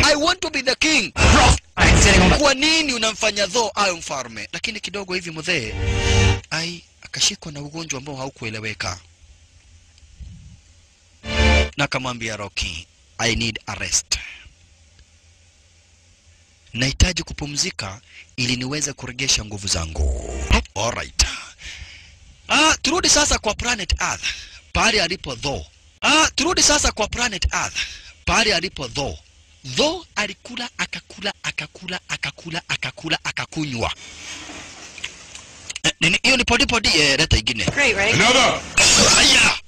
I want to be the king. Kwa nini unamfanya Thor awe mfalme? Lakini kidogo hivi mzee akashikwa na ugonjwa ambao haukueleweka. Na akamwambia Loki, I need a rest. Nahitaji kupumzika ili niweze kurejesha nguvu zangu. Alright. Turudi sasa kwa planet Earth. Pale alipo Thor. Turudi sasa kwa planet Earth. Pale alipo Thor. Thor alikula akakunywa. Hiyo ni podi leta ingine. Great, right? Another! Haya.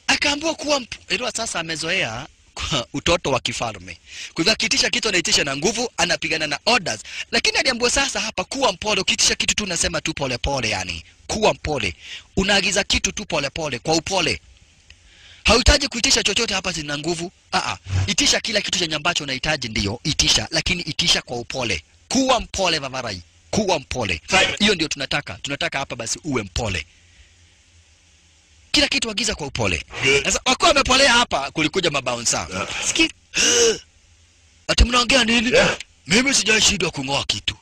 Akaambiwa kuwa Elwa sasa amezoea utoto wa kifalme. Kwa hivyo akiitisha kitu anaitisha na nguvu, anapigana na orders. Lakini aliambiwa sasa hapa kuwa mpole, ukiitisha kitu tu unasema tu pole pole yani. Kuwa mpole. Unaagiza kitu tu pole pole kwa upole. Hauhitaji kuitisha chochote hapa zina nguvu. Itisha kila kitu chenye ambacho unahitaji ndio itisha, lakini itisha kwa upole. Kuwa mpole Vavarai. Kuwa mpole. Hiyo ndio tunataka. Tunataka hapa basi uwe mpole. kila kitu agiza kwa upole. Sasa wako wamepolea hapa, kulikuja mabouncer. Sikia. Ati mnaongea nini? Mimi sijashindwa kungoa kitu.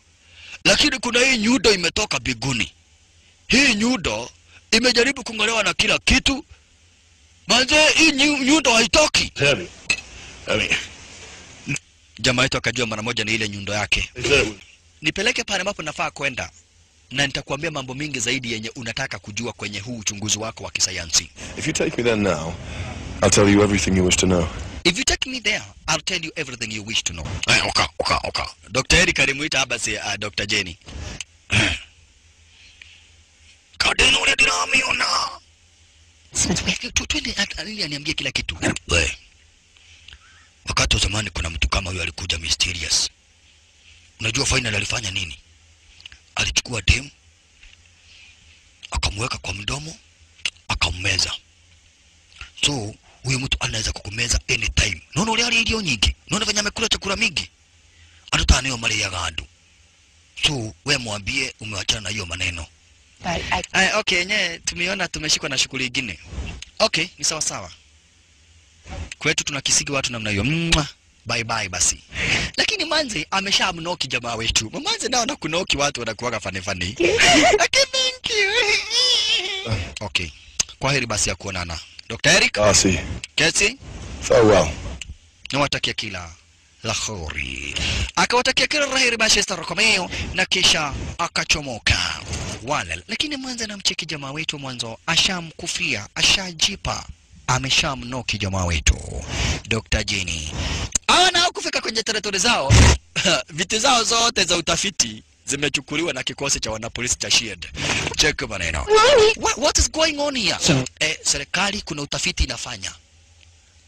Lakini kuna hii nyundo imetoka biguni. Hii nyundo imejaribu kungolewa na kila kitu. Manze hii nyundo haitoki. Jamaa yetu akajua mara moja ni ile nyundo yake. Nipeleke pale ambapo nafaa kwenda. Na nitakwambia mambo mingi zaidi yenye unataka kujua kwenye huu uchunguzi wako wa kisayansi. If you take me there now, I'll tell you everything you wish to know. If you take me there, I'll tell you everything you wish to know. Okay. Dr. Eric alimuita hapa si Dr. Jenny. Kadeno ule dinamiona. Twende alili aniambia kila kitu. We. Wakati wa zamani kuna mtu kama huyo alikuja mysterious. Unajua final alifanya nini? Alichukua demu, akamweka kwa mdomo, akammeza. So huyo mtu anaweza kukumeza anytime. Nono ule alilio nyingi. Nono fanya amekula chakula mingi. Atutaniyo mali ya gandu. So we mwambie umewachana na hiyo maneno. Okay, nye tumeona tumeshikwa na shughuli nyingine. Okay, ni sawa sawa. Kwetu tunakisigi watu namna hiyo. Bye bye basi. Lakini Manze ameshamnoki jamaa wetu. Manze nao nakunoki watu wanakuwaga fani. Thank you. Okay. Kwaheri basi ya kuonana. Dr. Eric? Darcy. Kesi? Farewell. Nawatakia kila la kheri. Akawatakia kila laheri basi Romeo na kisha akachomoka. Wala. Lakini Manze anamcheki jamaa wetu mwanzo ashamkufia, ashajipa. Ameshamnoki jamaa wetu Dr. Jenny. Na kufika kwenye territory zao, vitu zao zote za utafiti zimechukuliwa na kikosi cha wanapolisi cha SHIELD. Check maneno. What is going on here? Serikali kuna utafiti inafanya.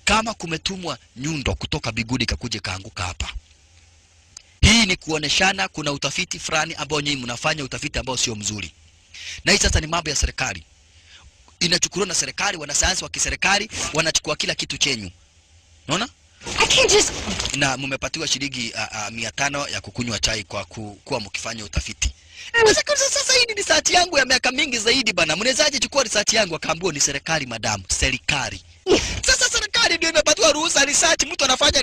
Kama kumetumwa nyundo kutoka bigudi kakuje kaanguka hapa. Hii ni kuoneshana kuna utafiti fulani ambao nyinyi mnafanya utafiti ambao sio mzuri. Na hii sasa ni mambo ya serikali. Inachukuliwa na serikali, wanasayansi wa kiserikali wanachukua kila kitu chenyu. Unaona? I can't just... Na mmepatiwa shilingi 500 ya kukunywa chai kwa kuwa mkifanya utafiti. Sasa hii ni research yangu ya miaka mingi zaidi bana. Mnawezaje chukua research yangu akaambiwa ni serikali madam, serikali. Sasa serikali ndio imepatiwa ruhusa research, mtu anafanya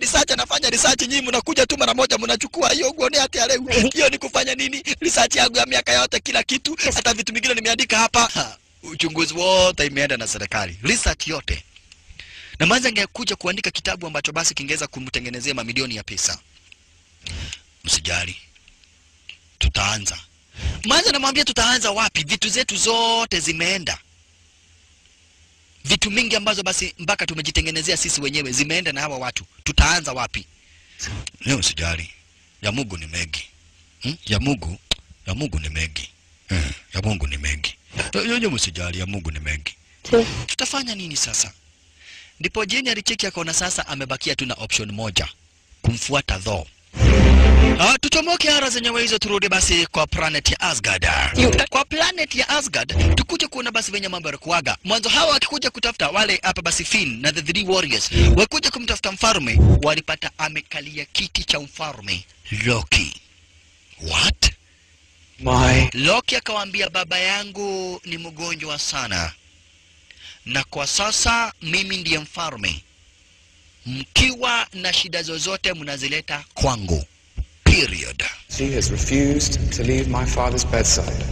research nyinyi mnakuja tu mara moja mnachukua hiyo uone hata leo. Hiyo ni kufanya nini? Research yangu ya miaka yote kila kitu, hata vitu vingine nimeandika hapa. Uchunguzi wote imeenda na serikali. Research yote. Na Manze angekuja kuandika kitabu ambacho basi kingeweza kumtengenezea mamilioni ya pesa. Msijali. Tutaanza. Manze anamwambia tutaanza wapi? Vitu zetu zote zimeenda. Vitu mingi ambazo basi mpaka tumejitengenezea sisi wenyewe zimeenda na hawa watu. Tutaanza wapi? Leo usijali. Ya Mungu ni mengi. Ya Mungu ni mengi. Ya Mungu ni mengi. Yeye msijali, ya Mungu ni mengi. Tutafanya nini sasa? Ndipo Jenny alicheki akaona sasa amebakia tu na option moja, kumfuata Thor. Tutomoke ara zenyewe hizo turudi basi kwa planet ya Asgard. Kwa planet ya Asgard tukuje kuona basi venye mambo yalikuwaga. Mwanzo hawa wakikuja kutafuta wale hapa basi Finn na the Three Warriors. Wakuja kumtafuta mfalme, walipata amekalia kiti cha mfalme Loki. What? Loki akawaambia baba yangu ni mgonjwa sana. Na kwa sasa mimi ndiye mfalme. Mkiwa na shida zozote mnazileta kwangu. Period. She has refused to leave my father's bedside.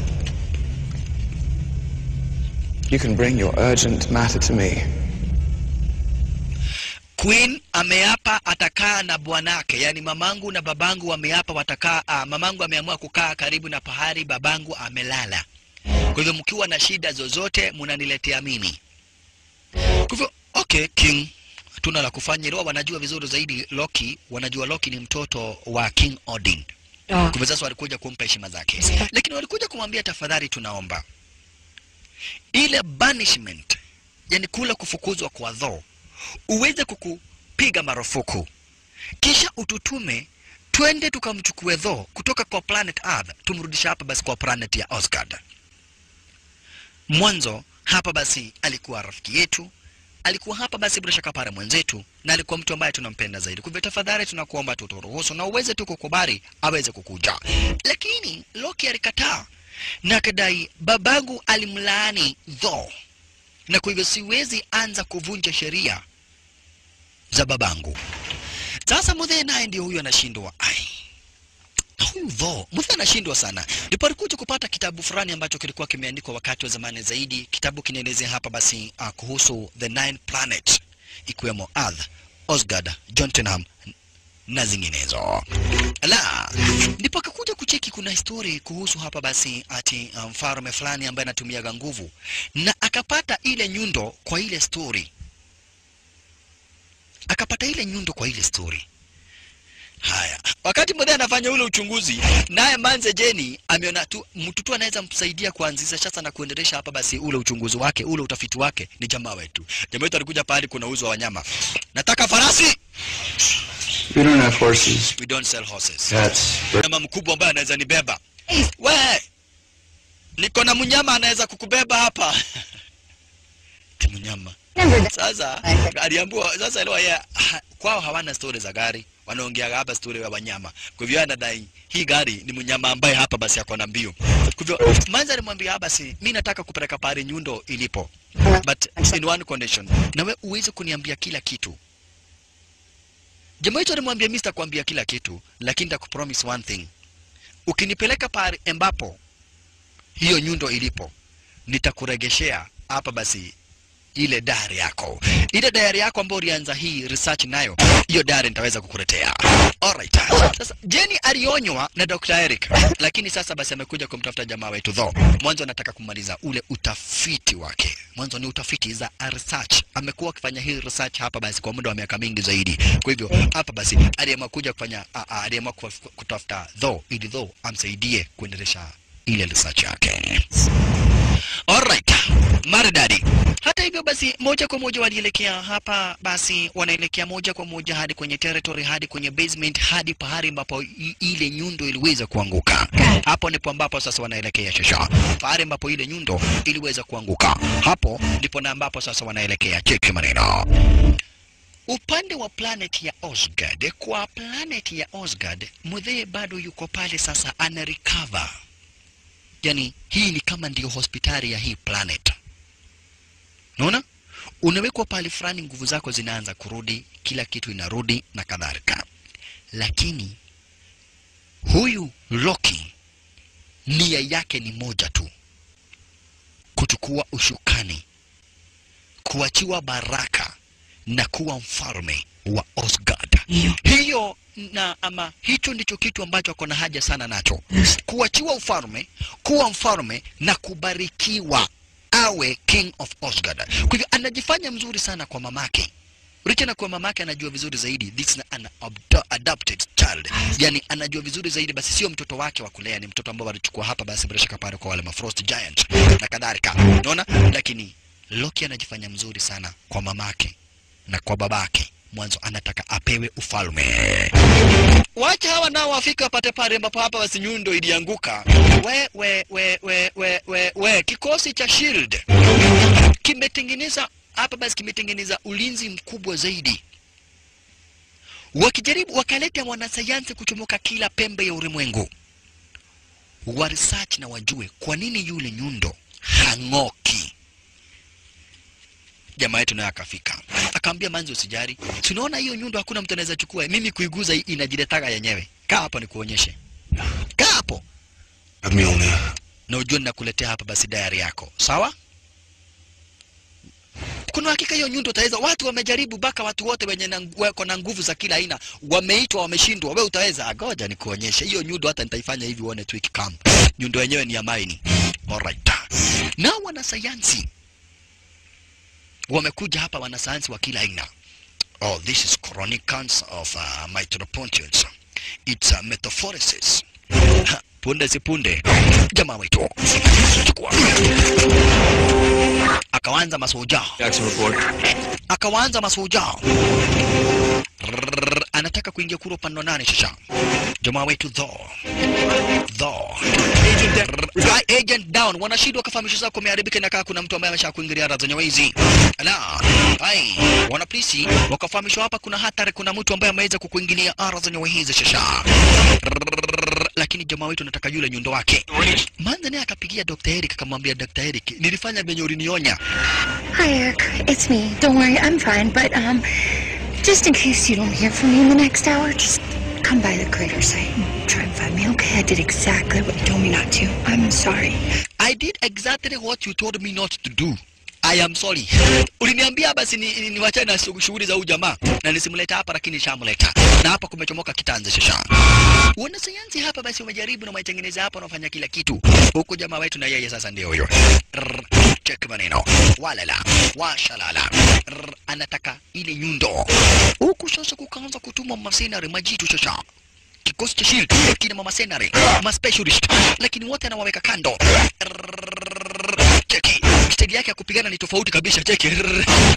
You can bring your urgent matter to me. Queen ameapa atakaa na bwanake, yani mamangu na babangu wameapa watakaa. Mamangu ameamua kukaa karibu na pahali babangu amelala. Kwa hivyo mkiwa na shida zozote mnaniletea mimi. Kwa hivyo okay King, tuna la kufanya. Leo wanajua vizuri zaidi Loki, wanajua Loki ni mtoto wa King Odin. Kwa hivyo sasa walikuja kumpa heshima zake. Lakini walikuja kumwambia tafadhali tunaomba ile banishment, yani kula kufukuzwa kwa Thor, uweze kukupiga marufuku. Kisha ututume twende tukamchukue Thor kutoka kwa planet Earth, tumrudisha hapa basi kwa planet ya Asgard. Mwanzo hapa basi alikuwa rafiki yetu, alikuwa hapa basi bila shaka para mwenzetu, na alikuwa mtu ambaye tunampenda zaidi. Kwa hivyo tafadhali tunakuomba tuturuhusu na uweze tu kukubali aweze kukuja. Lakini Loki alikataa na kadai babangu alimlaani Thor. na kwa hivyo siwezi anza kuvunja sheria za babangu. Sasa Muthee naye ndio huyo anashindwa. Ai, huyu dho Muthee anashindwa sana. Ndipo alikuja kupata kitabu fulani ambacho kilikuwa kimeandikwa wakati wa zamani zaidi. Kitabu kinaelezea hapa basi kuhusu the 9 planets, ikiwemo Earth, Asgard, Jotunheim na zinginezo. Ala, ndipo akakuja kucheki kuna history kuhusu hapa basi ati mfalme fulani ambaye anatumia nguvu, na akapata ile nyundo kwa ile story. Haya, wakati Muthee anafanya ule uchunguzi, naye Manze Jeni ameona tu mtu tu anaweza msaidia kuanzisha sasa na kuendelesha hapa basi ule uchunguzi wake, ule utafiti wake, ni jamaa wetu. Jamaa wetu alikuja pale kuna uzo wa wanyama. Nataka farasi. We don't have horses. We don't sell horses. That's Mnyama mkubwa ambaye anaweza nibeba. We, niko na mnyama anaweza kukubeba hapa. Mnyama. Sasa aliambiwa sasa leo yeye kwao hawana story za gari, wanaongea hapa story ya wanyama. Kwa hivyo anadai hii gari ni mnyama ambaye hapa basi yako na mbio. Kwa hivyo Manze alimwambia hapa basi mimi nataka kupeleka pale nyundo ilipo, but in one condition, na wewe uweze kuniambia kila kitu. Jamaa wetu alimwambia mimi sitakwambia kila kitu, lakini nitakupromise one thing. Ukinipeleka pale ambapo hiyo nyundo ilipo, nitakuregeshea hapa basi ile diary yako. Ile diary yako ambayo ulianza hii research nayo, hiyo diary nitaweza kukuletea. Alright. Sasa Jenny alionywa na Dr. Eric, lakini sasa basi amekuja kumtafuta jamaa wetu dho. Mwanzo anataka kumaliza ule utafiti wake. Mwanzo ni utafiti za research. Amekuwa akifanya hii research hapa basi kwa muda wa miaka mingi zaidi. Kwa hivyo hapa basi aliamua kuja kufanya aliamua kutafuta dho ili dho amsaidie kuendelesha ile research yake. Alright. Maridadi. Hata hivyo basi moja kwa moja walielekea hapa basi wanaelekea moja kwa moja hadi kwenye territory, hadi kwenye basement, hadi pahali ambapo ile nyundo iliweza kuanguka. Hapo ndipo ambapo sasa wanaelekea shasha. Pahali ambapo ile nyundo iliweza kuanguka. Hapo ndipo na ambapo sasa wanaelekea. Cheki maneno. Upande wa planet ya Asgard, kwa planet ya Asgard, Muthee bado yuko pale sasa ana recover. Yani hii ni kama ndio hospitali ya hii planet. Unaona? Unawekwa pale fulani, nguvu zako zinaanza kurudi, kila kitu inarudi na kadhalika. Lakini huyu Loki nia yake ni moja tu. Kuchukua ushukani, kuachiwa baraka na kuwa mfalme wa Asgard. Hiyo na ama hicho ndicho kitu ambacho ako na haja sana nacho. Kuachiwa ufalme, kuwa mfalme na kubarikiwa awe king of Asgard. Kwa hivyo anajifanya mzuri sana kwa mamake. Licha na kwa mamake anajua vizuri zaidi, this is an adopted child. Yani anajua vizuri zaidi basi sio mtoto wake wa kulea, ni mtoto ambao alichukua hapa basi bila shaka pale kwa wale Frost Giant na kadhalika. Unaona? Lakini Loki anajifanya mzuri sana kwa mamake na kwa babake. Mwanzo anataka apewe ufalme. Wacha hawa nao wafika pate pale ambapo hapa basi nyundo ilianguka. Kikosi cha Shield kimetengeneza hapa basi kimetengeneza ulinzi mkubwa zaidi. Wakijaribu wakaleta wanasayansi kuchomoka kila pembe ya ulimwengu. Wa research na wajue kwa nini yule nyundo hang'oki. Jamaa yetu naye akafika. Akaambia Manze usijari. Tunaona hiyo nyundo hakuna mtu anaweza chukua. Mimi kuiguza inajiletaga yenyewe. Kaa hapo nikuonyeshe. Kaa hapo. Na ujue ninakuletea hapa basi diary yako. Sawa? Kuna hakika hiyo nyundo utaweza. Watu wamejaribu baka watu wote wenye wako na nguvu za kila aina. Wameitwa wameshindwa. Wewe utaweza. Ngoja nikuonyeshe. Hiyo nyundo hata nitaifanya hivi uone tu ikikam. Nyundo yenyewe ni ya maini. Alright. Na wanasayansi wamekuja hapa, wanasayansi wa kila aina. Oh, this is Chronicons of Mitopontians. It's a metaphoresis. Punde si punde jamaa wetu akaanza masoja. Jackson report. Akaanza masoja. Anataka kuingia kuro pando nane sasa. Jamaa wetu agent down. Wanashindwa kufahamisha sasa kumeharibika na kaa kuna mtu ambaye amesha kuingilia raza nyawezi. Ala, wana polisi wakafahamishwa hapa kuna hatari, kuna mtu ambaye ameweza kukuingilia raza nyawezi sasa. lakini jamaa wetu anataka yule nyundo wake. Manza naye akapigia Dr. Eric akamwambia Dr. Eric, nilifanya venye ulinionya. Hi, Eric. It's me. Don't worry, I'm fine. But, just in case you don't hear from me in the next hour, just come by the crater site and try and find me, okay? I did exactly what you told me not to. I'm sorry. I did exactly what you told me not to do. I am sorry. Uliniambia basi niwachane na shughuli za ujamaa na nisimleta hapa, lakini shamleta. Na hapa kumechomoka kitanzi shasha. Wanasayansi hapa basi wamejaribu na waitengeneza hapa na wafanya kila kitu. Huko jamaa wetu na yeye sasa ndio huyo. Check maneno. Walala, washalala. Anataka ile nyundo. Huku sasa kukaanza kutumwa masenari majitu shasha. Kikosi cha shield kina mama senari, ma specialist, lakini wote anawaweka kando. Cheki, style yake ya kupigana ni tofauti kabisa. Cheki,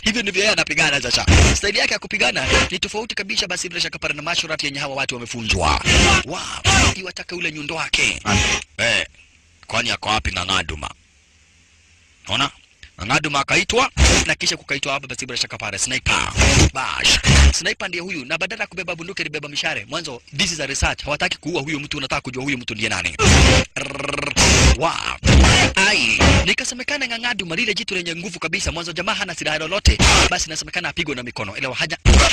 hivyo ndivyo yeye anapigana sasa. Style yake ya kupigana ni tofauti kabisa. Basi bila shaka na mashurati yenye hawa watu wamefunzwa. Wow, iwataka ule nyundo wake. Kwani yako wapi Ng'ang'aduma? Unaona? Ng'ang'aduma akaitwa na kisha kukaitwa hapa basi bila shaka pale sniper. Bash. Sniper ndiye huyu na badala ya kubeba bunduki alibeba mishale. Mwanzo this is a research. Hawataki kuua huyu mtu, unataka kujua huyu mtu ndiye nani. Wow. Ai, nikasemekana Ng'ang'aduma lile jitu lenye nguvu kabisa. Mwanzo jamaa hana silaha lolote, basi nasemekana apigwe na mikono. Elewa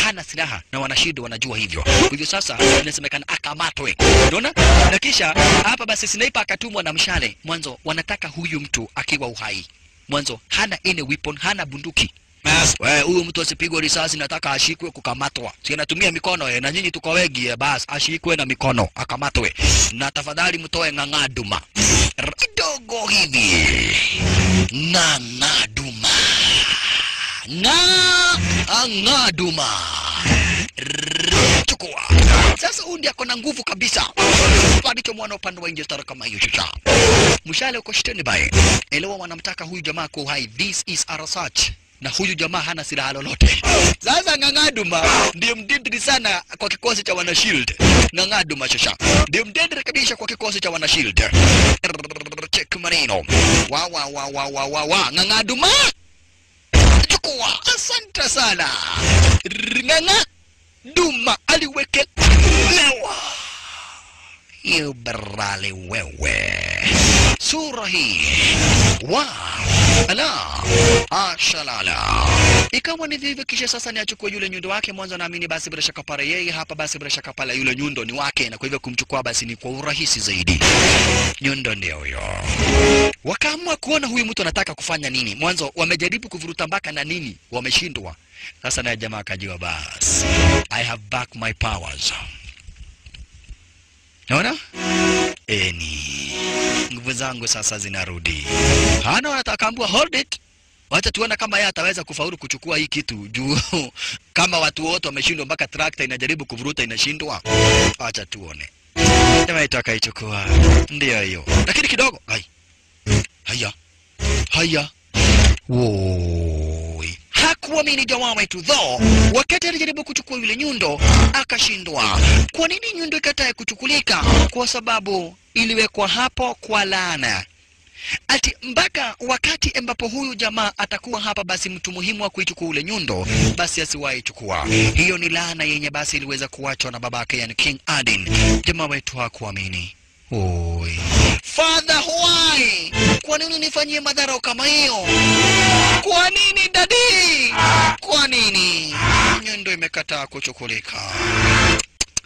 hana silaha na wanashido wanajua hivyo. Hivyo sasa inasemekana akamatwe. Unaona? Na kisha hapa basi sniper akatumwa na mshale. Mwanzo wanataka huyu mtu akiwa uhai. Mwanzo hana any weapon, hana bunduki. Huyu mtu asipigwe risasi, nataka ashikwe kukamatwa. Si anatumia mikono na nyinyi tuko wengi basi ashikwe na mikono akamatwe. Na tafadhali mtoe Ng'ang'aduma. Kidogo hivi. Ng'ang'aduma. Ng'ang'aduma. Chukua. Sasa huyu ndiye akona nguvu kabisa. Palicho mwana upande wa nje stara kama hiyo shusha. Mshale uko standby. Elewa wanamtaka huyu jamaa kwa uhai. This is a research. Na huyu jamaa hana silaha lolote. Sasa Ng'ang'aduma ndiye mdindri sana kwa kikosi cha wana shield. Ng'ang'aduma shusha. Ndiye mdindri kabisa kwa kikosi cha wana shield. Check maneno. Wa Ng'ang'aduma. Chukua. Asante sana. Ng'ang'aduma aliweke lewa. Yubrali wewe. Sura hii. Wow. Ala. Ashalala. Ikawa ni vivyo kisha sasa ni achukue yule nyundo wake. Mwanzo naamini basi bila shaka pale yeye hapa basi bila shaka pale yule nyundo ni wake, na kwa hivyo kumchukua basi ni kwa urahisi zaidi. Nyundo ndio huyo. Wakaamua kuona huyu mtu anataka kufanya nini. Mwanzo wamejaribu kuvuruta mpaka na nini, wameshindwa. Sasa na jamaa akajua basi I have back my powers. Unaona? Nguvu zangu sasa zinarudi. Hana wanataka ambua hold it. Wacha tuone kama yeye ataweza kufaulu kuchukua hii kitu juu kama watu wote wameshindwa mpaka tractor inajaribu kuvuruta inashindwa. Acha tuone. Kama itakaichukua. Ndio hiyo. Lakini kidogo. Haya. Woi. Hakuamini jamaa wetu though. Wakati alijaribu kuchukua yule nyundo akashindwa. Kwa nini nyundo ikatae kuchukulika? Kwa sababu iliwekwa hapo kwa laana. Ati mpaka wakati ambapo huyu jamaa atakuwa hapa basi mtu muhimu wa kuichukua ule nyundo basi asiwahi chukua. Hiyo ni laana yenye basi iliweza kuachwa na babake yani King Adin. Jamaa wetu hakuamini. Oi. Father why? Kwa nini unifanyie madhara kama hiyo? Kwa nini daddy? Kwa nini? Nyundo imekataa kuchukulika.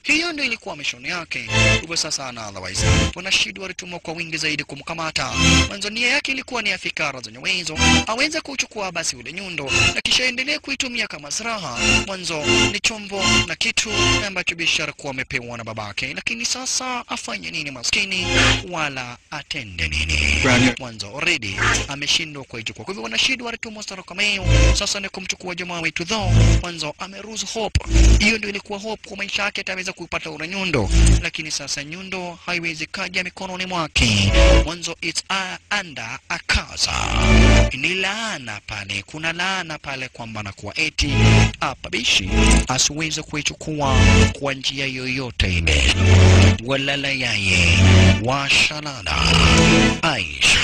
Hiyo ndio ilikuwa mishoni yake. Hivyo sasa na otherwise wanashidi walitumwa kwa wingi zaidi kumkamata. Mwanzo nia yake ilikuwa ni afikara zenye uwezo aweze kuchukua basi ule nyundo na kisha endelee kuitumia kama silaha. Mwanzo ni chombo na kitu ambacho bishara kuwa amepewa na babake, lakini sasa afanye nini maskini wala atende nini. Mwanzo already ameshindwa kuichukua. Kwa hivyo wanashidi walitumwa stara kama hiyo. Sasa ni kumchukua jamaa wetu though. Mwanzo ameruhusu hope. Hiyo ndio ilikuwa hope kwa maisha yake ataweza kupata ule nyundo, lakini sasa nyundo haiwezi kaja mikononi mwake. Mwanzo it's under a curse. Ni laana pale, kuna laana pale kwamba na kuwa eti hapa bishi asiweze kuichukua kwa njia yoyote ile. Walala yaye washalala Aisha.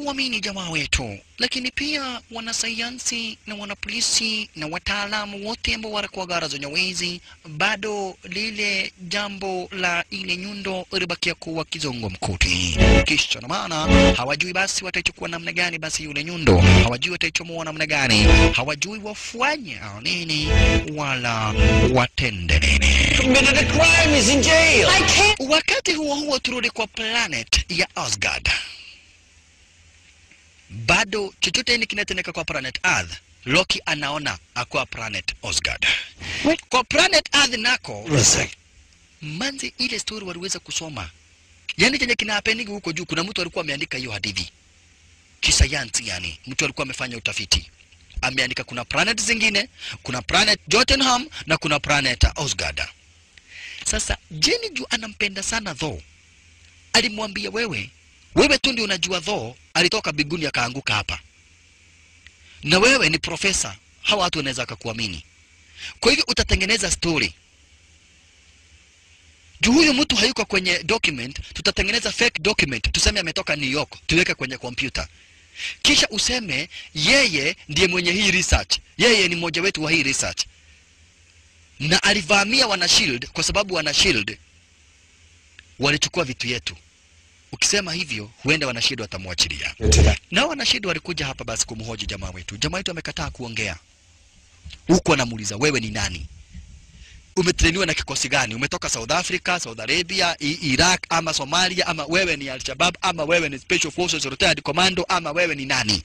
kuamini jamaa wetu, lakini pia wanasayansi na wanapolisi na wataalamu wote ambao walikuwa gara za nyawezi, bado lile jambo la ile nyundo libakia kuwa kizongo mkuti. Kisha na maana hawajui basi wataichukua namna gani basi yule nyundo, hawajui wataichomoa namna gani, hawajui wafanye nini wala watende nini. Committed a crime, is in jail. I can't. Wakati huo turudi kwa planet ya Asgard. Bado chochote ni kinatendeka kwa planet Earth. Loki anaona akwa planet Asgard. Kwa planet Earth nako manzi ile story waliweza kusoma. Yani chenye kinahapeningi huko juu, kuna mtu alikuwa ameandika hiyo hadithi kisayansi, yani mtu alikuwa amefanya utafiti, ameandika kuna planet zingine, kuna planet Jotunheim na kuna planet Asgard. Sasa Jenny juu anampenda sana Thor, alimwambia wewe tu ndio unajua Thor alitoka biguni akaanguka hapa, na wewe ni profesa, hawa watu wanaweza kukuamini, kwa hivyo utatengeneza story juu huyu mtu hayuko kwenye document, tutatengeneza fake document, tuseme ametoka New York, tuweke kwenye computer, kisha useme yeye ndiye mwenye hii research, yeye ni mmoja wetu wa hii research, na alivamia wana Shield kwa sababu wana Shield walichukua vitu yetu. Ukisema hivyo huenda wana Shield watamwachilia. Na wana Shield walikuja hapa basi kumhoji jamaa wetu. Jamaa wetu amekataa kuongea. Huko anamuuliza wewe ni nani? Umetrainiwa na kikosi gani? Umetoka South Africa, Saudi Arabia, Iraq ama Somalia, ama wewe ni Al-Shabaab, ama wewe ni Special Forces Retired Commando, ama wewe ni nani?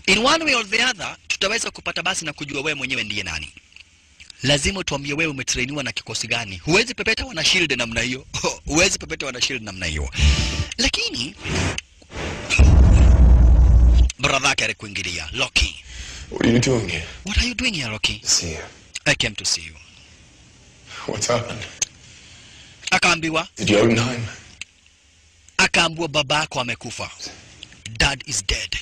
In one way or the other tutaweza kupata basi na kujua wewe mwenyewe ndiye nani. Lazima tuambie wewe umetrainiwa na kikosi gani. Huwezi pepeta wana Shield namna hiyo. Huwezi pepeta wana Shield namna hiyo. Lakini brother yake alikuingilia, Loki. What are you doing here? What are you doing here, Loki? To see you. I came to see you. What's happened? Akaambiwa Jotunheim. Akaambiwa babako amekufa. Dad is dead.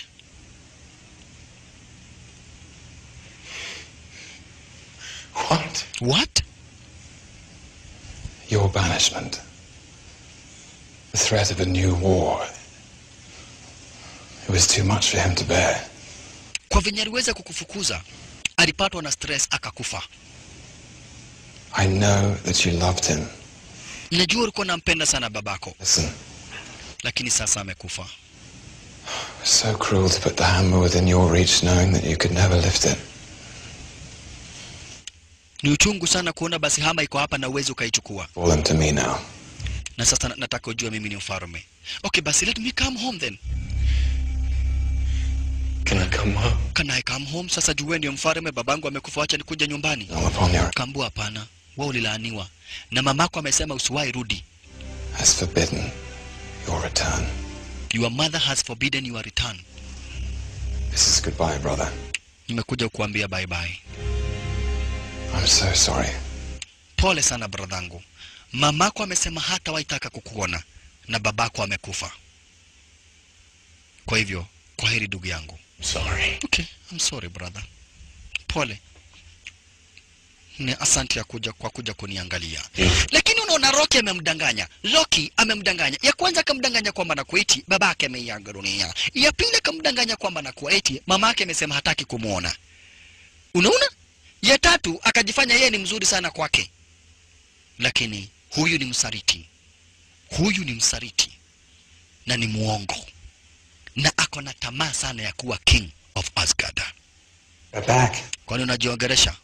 What? What? Your banishment. The threat of a new war. It was too much for him to bear. Kwa venye aliweza kukufukuza, alipatwa na stress akakufa. I know that you loved him. Najua ulikuwa unampenda sana babako. Listen. Lakini sasa amekufa. It's so cruel to put the hammer within your reach knowing that you could never lift it. Ni uchungu sana kuona basi hama iko hapa na uwezo ukaichukua. Call them to me now. Na sasa nataka ujue mimi ni mfalme. Okay, basi let me come home then. Can I come home? Can I come home? Sasa juu wewe ndio mfalme, babangu amekufa, acha nikuje nyumbani. All upon your... Kambua hapana. Wewe ulilaaniwa. Na mamako amesema usiwahi rudi. Has forbidden your return. Your mother has forbidden your return. This is goodbye, brother. Nimekuja kukuambia bye bye. I'm so sorry. Pole sana bradhangu. Mamako amesema hata waitaka kukuona na babako amekufa. Kwa hivyo, kwaheri ndugu yangu. Sorry. Okay, I'm sorry brother. Pole. Ni asante ya kuja kuniangalia. Lakini unaona Loki amemdanganya. Loki amemdanganya. Ya kwanza akamdanganya kwamba anakuiti babake ameiaga dunia. Ya pili akamdanganya kwamba anakuiti mamake amesema hataki kumuona. Unaona? Ya tatu akajifanya yeye ni mzuri sana kwake. Lakini huyu ni msaliti. Huyu ni msaliti. Na ni muongo. Na ako na tamaa sana ya kuwa king of Asgard. We're back. Kwani unajiongelesha?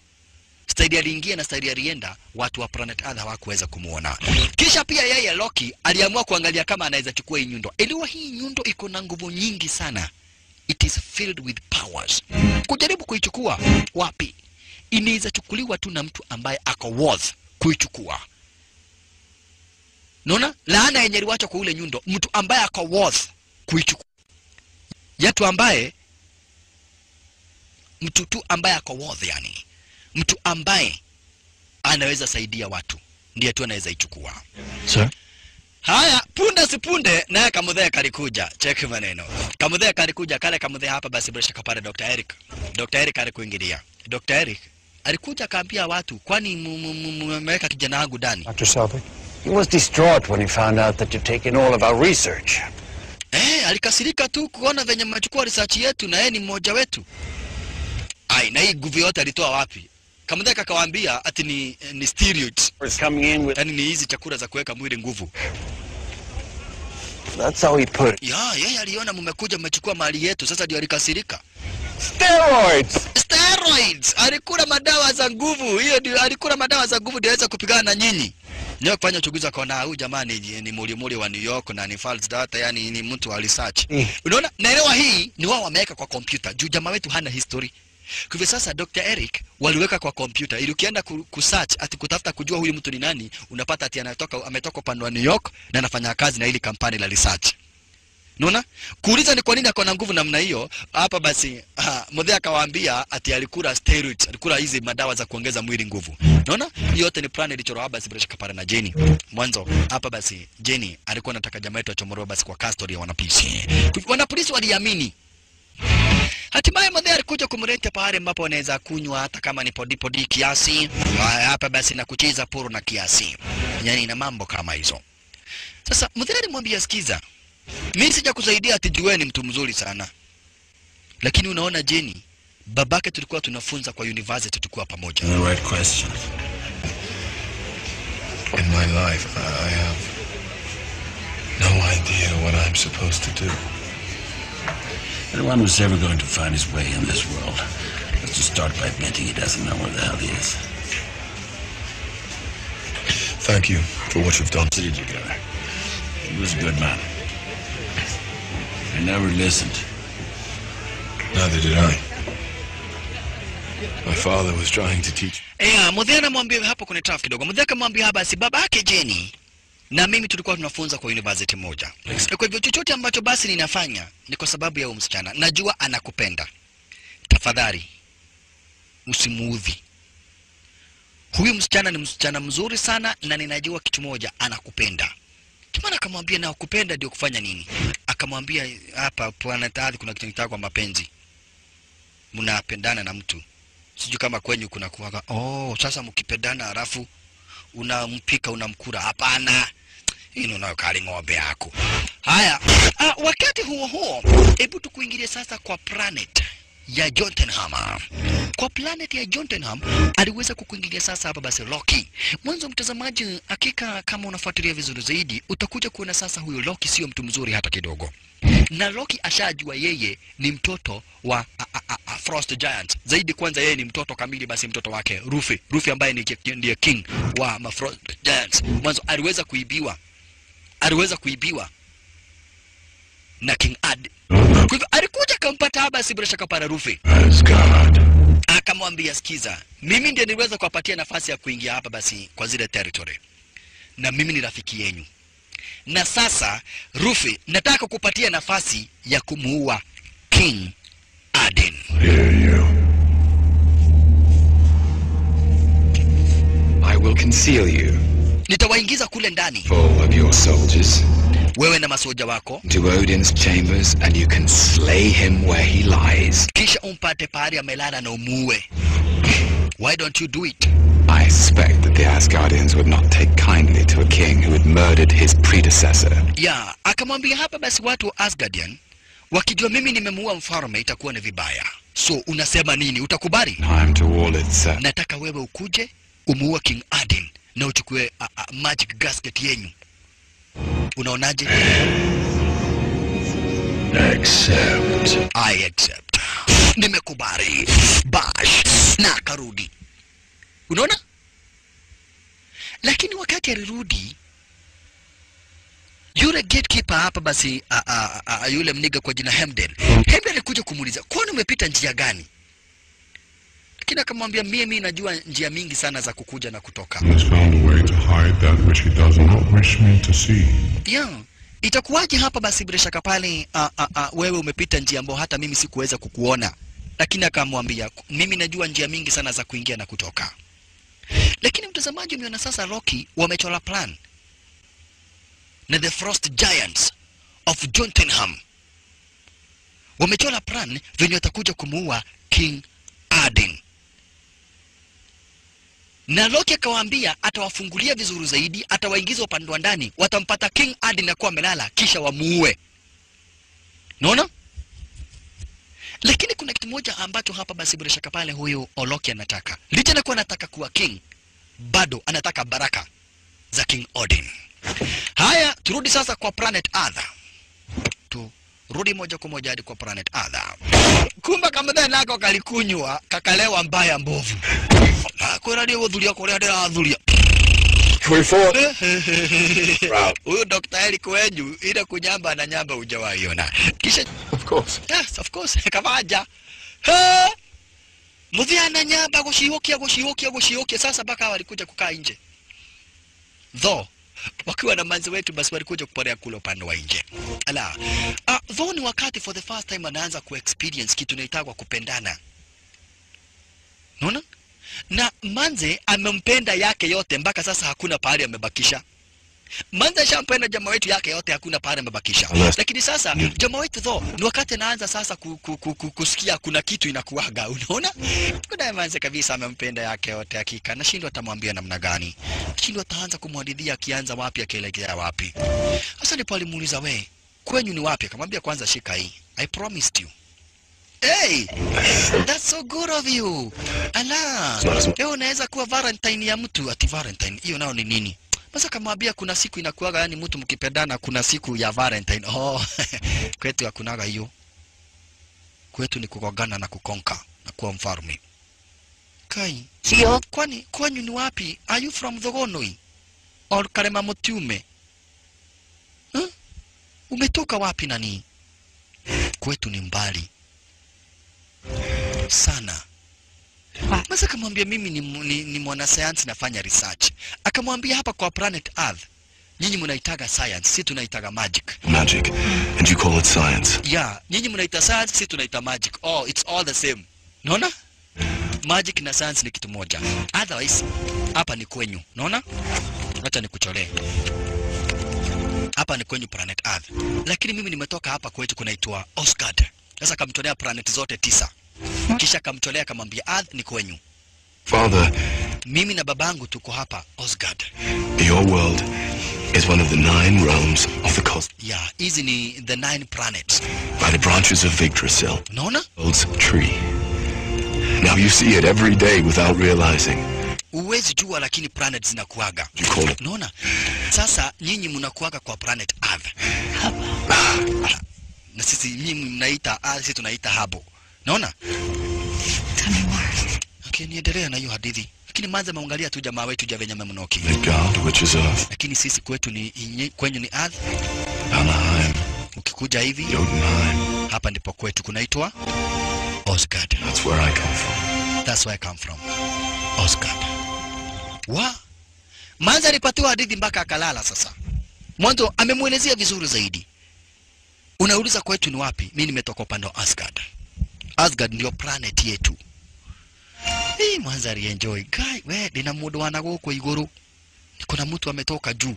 Stadia aliingia na Stadia alienda, watu wa planet Earth hawakuweza kumuona. Kisha pia yeye Loki aliamua kuangalia kama anaweza chukua hii nyundo. Elewa hii nyundo iko na nguvu nyingi sana. It is filled with powers. Kujaribu kuichukua wapi? Inaweza chukuliwa tu na mtu ambaye ako worth kuichukua. Unaona? Laana yenye iliwacha kwa ule nyundo, mtu ambaye ako worth kuichukua. Yatu ambaye mtu tu ambaye ako worth yani. Mtu ambaye anaweza saidia watu ndiye tu anaweza ichukua. Sir? Haya, punde sipunde naye Kamuthea kalikuja. Check maneno. Kamuthea kalikuja, kale Kamuthea hapa basi bila shaka pale Dr. Eric. Dr. Eric alikuingilia. Dr. Eric alikuja akaambia watu, kwani mmeweka kijana wangu ndani? Dr. Selvig? He was distraught when he found out that you'd taken all of our research. alikasirika tu kuona venye mmechukua research yetu na yeye ni mmoja wetu. Ai, na hii nguvu yote alitoa wapi? Kamudheka akawaambia ati ni steroids. Yaani ni hizi chakula za kuweka mwili nguvu. That's how he put it. Yeye aliona mmekuja mmechukua mali yetu, sasa ndio alikasirika. Steroids! Alikula madawa za nguvu. Hiyo ndio alikula madawa za nguvu ndio aweza kupigana na nyinyi. Ndio kufanya uchunguzi akaona huyu jamani ni mulimuli wa New York na ni false data, yani ni mtu wa research. Unaona? Naelewa hii ni wao wameweka kwa computer. Juu jamaa wetu hana history. Kwa hivyo sasa Dr. Eric waliweka kwa computer ili ukienda kusearch ati kutafuta kujua huyu mtu ni nani, unapata ati ametoka upande wa New York na anafanya kazi na ile kampani la research. Unaona? Kuuliza ni kwa nini akona nguvu namna hiyo, hapa basi Muthee akawaambia ati alikula steroids, alikula hizi madawa za kuongeza mwili nguvu. Unaona? Hiyo yote ni plan ilichorwa hapa basi bila kapara na Jenny. Mwanzo hapa basi Jenny alikuwa anataka jamaa yetu achomoroe basi kwa custody ya wanapolisi. Wanapolisi waliamini. Hatimaye Muthee alikuja kumleta pale ambapo anaweza kunywa hata kama ni podi kiasi. Hapa basi na kucheza poro na kiasi. Yaani na mambo kama hizo. Sasa Muthee alimwambia sikiza, mimi sija kusaidia atijue ni mtu mzuri sana. Lakini unaona Jenny, babake tulikuwa tunafunza kwa university tukua pamoja. The right question. In my life, I have no idea what I'm supposed to do. Anyone who's ever going to find his way in this world has to start by admitting he doesn't know where the hell he is. Thank you for what you've done. City together. He was a good man. I never listened. Neither did I. My father was trying to teach. Muthee anamwambia hapo kuna tough kidogo. Muthee akamwambia basi babake Jenny na mimi tulikuwa tunafunza kwa university moja. Kwa hivyo chochote ambacho basi ninafanya ni kwa sababu ya huyu msichana. Najua anakupenda. Tafadhali usimuudhi. Huyu msichana ni msichana mzuri sana na ninajua kitu moja, anakupenda. Kimana akamwambia na kupenda ndio kufanya nini? Akamwambia hapa Planet Earth kuna kitu kinaitwa kwa mapenzi. Mnapendana na mtu. Sijui kama kwenyu kuna kuwaga, sasa mkipendana halafu unampika unamkura. Hapana. Hino unayokali ng'ombe yako. Haya, wakati huo hebu tukuingilie sasa kwa planet ya Jotunheim. Kwa planet ya Jotunheim aliweza kukuingilia sasa hapa basi Loki. Mwanzo mtazamaji, hakika kama unafuatilia vizuri zaidi utakuja kuona sasa huyo Loki sio mtu mzuri hata kidogo. Na Loki ashajua yeye ni mtoto wa Frost Giant. Zaidi kwanza yeye ni mtoto kamili basi mtoto wake Ruffy ambaye ndiye king wa Frost Giants. Mwanzo aliweza kuibiwa na King Ad. Kwa hivyo alikuja kampata basi bila shaka para Ruffy. Akamwambia sikiza, mimi ndiye niweza kuwapatia nafasi ya kuingia hapa basi kwa zile territory. Na mimi ni rafiki yenu. Na sasa Ruffy nataka kupatia nafasi ya kumuua King Aden. I will conceal you. Nitawaingiza kule ndani. Full of your soldiers. Wewe na masoja wako. To Odin's chambers and you can slay him where he lies. Kisha umpate pahali amelala na umuue. Why don't you do it? I suspect that the Asgardians would not take kindly to a king who had murdered his predecessor. Akamwambia hapa basi watu wa Asgardian wakijua mimi nimemuua mfalme itakuwa ni vibaya. So unasema nini? Utakubali? Time to wall it, sir. Nataka wewe ukuje umuue King Aden na uchukue magic gasket yenu. Unaonaje? Accept. I accept. Nimekubali. Bash na karudi. Unaona? Lakini wakati alirudi yule gatekeeper hapa basi yule mniga kwa jina Hemden alikuja kumuuliza, "Kwani umepita njia gani?" Lakini akamwambia, mimi najua njia mingi sana za kukuja na kutoka. He has found a way to hide that which he does not wish me to see. Itakuwaje hapa basi bila shaka pale wewe umepita njia ambayo hata mimi sikuweza kukuona. Lakini akamwambia, mimi najua njia mingi sana za kuingia na kutoka. Lakini mtazamaji, umeona sasa Loki wamechora plan na the Frost Giants of Jotunheim. Wamechora plan venye watakuja kumuua King Aden. Na Loki akawaambia atawafungulia vizuri zaidi, atawaingiza upande wa ndani, watampata King Aden na kuwa amelala kisha wamuue. Unaona? Lakini kuna kitu moja ambacho hapa basi bila shaka pale huyu Oloki anataka. Licha na kuwa anataka kuwa king, bado anataka baraka za King Odin. Haya, turudi sasa kwa planet Earth. Rudi moja kwa moja hadi kwa planet Earth. Kumba kama dai nako kalikunywa, kakalewa mbaya mbovu. Kwa radio udhulia kwa radio adhulia. Huyo Dr. Eric wenyu ile kunyamba na nyamba hujawaiona. Kisha Of course. yes, of course, kavaja. Mudhia na nyamba goshihokia sasa baka walikuja kukaa nje. Wakiwa na manzi wetu basi walikuja kuporea kule upande wa nje. Though ni wakati for the first time anaanza ku-experience kitu inaitwa kupendana. Unaona? Na manze amempenda yake yote mpaka sasa hakuna pahali amebakisha. Manze shampenda jamaa wetu yake yote hakuna pahali amebakisha. Lakini sasa jamaa wetu ni wakati anaanza sasa kusikia kuna kitu inakuaga, unaona? Kuna manze kabisa amempenda yake yote hakika. Nashindwa atamwambia namna gani. Nashindwa ataanza kumhadithia akianza wapi akielekea wapi. Sasa ndipo alimuuliza we, kwenyu ni wapi? Akamwambia kwanza shika hii. I promised you. Hey, that's so good of you. Ala, leo unaweza kuwa Valentine ya mtu ati Valentine. Hiyo nao ni nini? Basi kamwambia kuna siku inakuaga yani mtu mkipendana kuna siku ya Valentine. Kwetu hakunaga hiyo. Kwetu ni kukogana na kukonka na kuwa mfalme. Kai, sio kwani kwanyu ni wapi? Are you from Thogonoi? Or Karema Motiume? Umetoka wapi nani? Kwetu ni mbali sana. Masa akamwambia mimi ni mwanasayansi nafanya research. Akamwambia hapa kwa planet Earth nyinyi mnaitaga science, sisi tunaitaga magic. Magic, and you call it science? Yeah, nyinyi mnaita science, sisi tunaita magic. Oh, it's all the same. Unaona? Magic na science ni kitu moja. Otherwise hapa ni kwenyu. Unaona? Acha nikucholee. Hapa ni kwenyu planet Earth. Lakini mimi nimetoka hapa kwetu kunaitwa Osgard. Sasa kamtolea planet zote 9. Kisha kamtolea kamwambia Earth ni kwenyu. Father, mimi na babangu tuko hapa Osgard. Your world is one of the 9 realms of the cosmos. Yeah, hizi ni the 9 planets. By the branches of Yggdrasil. Unaona? World's tree. Now you see it every day without realizing. Uwezi jua lakini planets zinakuaga. You call it. Unaona? Sasa nyinyi mnakuaga kwa planet Earth. Na sisi nyinyi mnaita Earth, sisi tunaita Habo. Unaona? Tell me more. Okay, niendelea na hiyo hadithi. Lakini manza maangalia tu jamaa wetu Javenya Memnoki. The god which is earth. Lakini sisi kwetu ni kwenyu ni Earth. Anaheim. Ukikuja hivi Jotunheim. hapa ndipo kwetu kunaitwa Osgard. That's where I come from. That's where I come from. Osgard. Manza alipatiwa hadithi mpaka akalala sasa. Mwanzo amemuelezea vizuri zaidi. Unauliza kwetu ni wapi? Mimi nimetoka upande wa Asgard. Asgard ndio planet yetu. Manza enjoy. Guy, we dina mudo wanago iguru. Kuna mtu ametoka juu.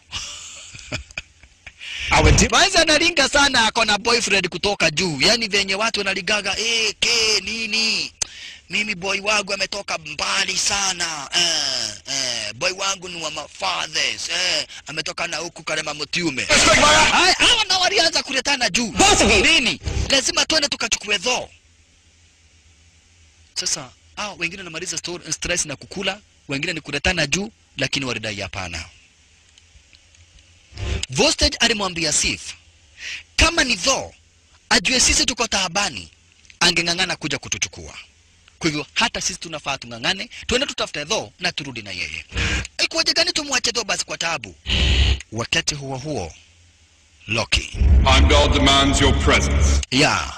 Manza analinga sana akona boyfriend kutoka juu. Yaani venye watu wanaligaga nini? Mimi boy wangu ametoka mbali sana. Boy wangu ni wa mafathers. Ametoka na huku Karema Motiume. Hawa na walianza kuletana juu. Nini? Lazima tuende tukachukue dho. Sasa wengine wanamaliza stress na kukula, wengine ni kuletana juu, lakini walidai hapana. Vostage alimwambia Sif, kama ni dho, ajue sisi tuko taabani, angengangana kuja kutuchukua. Kwa hivyo hata sisi tunafaa tungangane, tuende tutafute dho na turudi na yeye. Ikuwaje gani tumwache dho basi kwa taabu? Wakati huo Loki. Heimdall demands your presence. Yeah.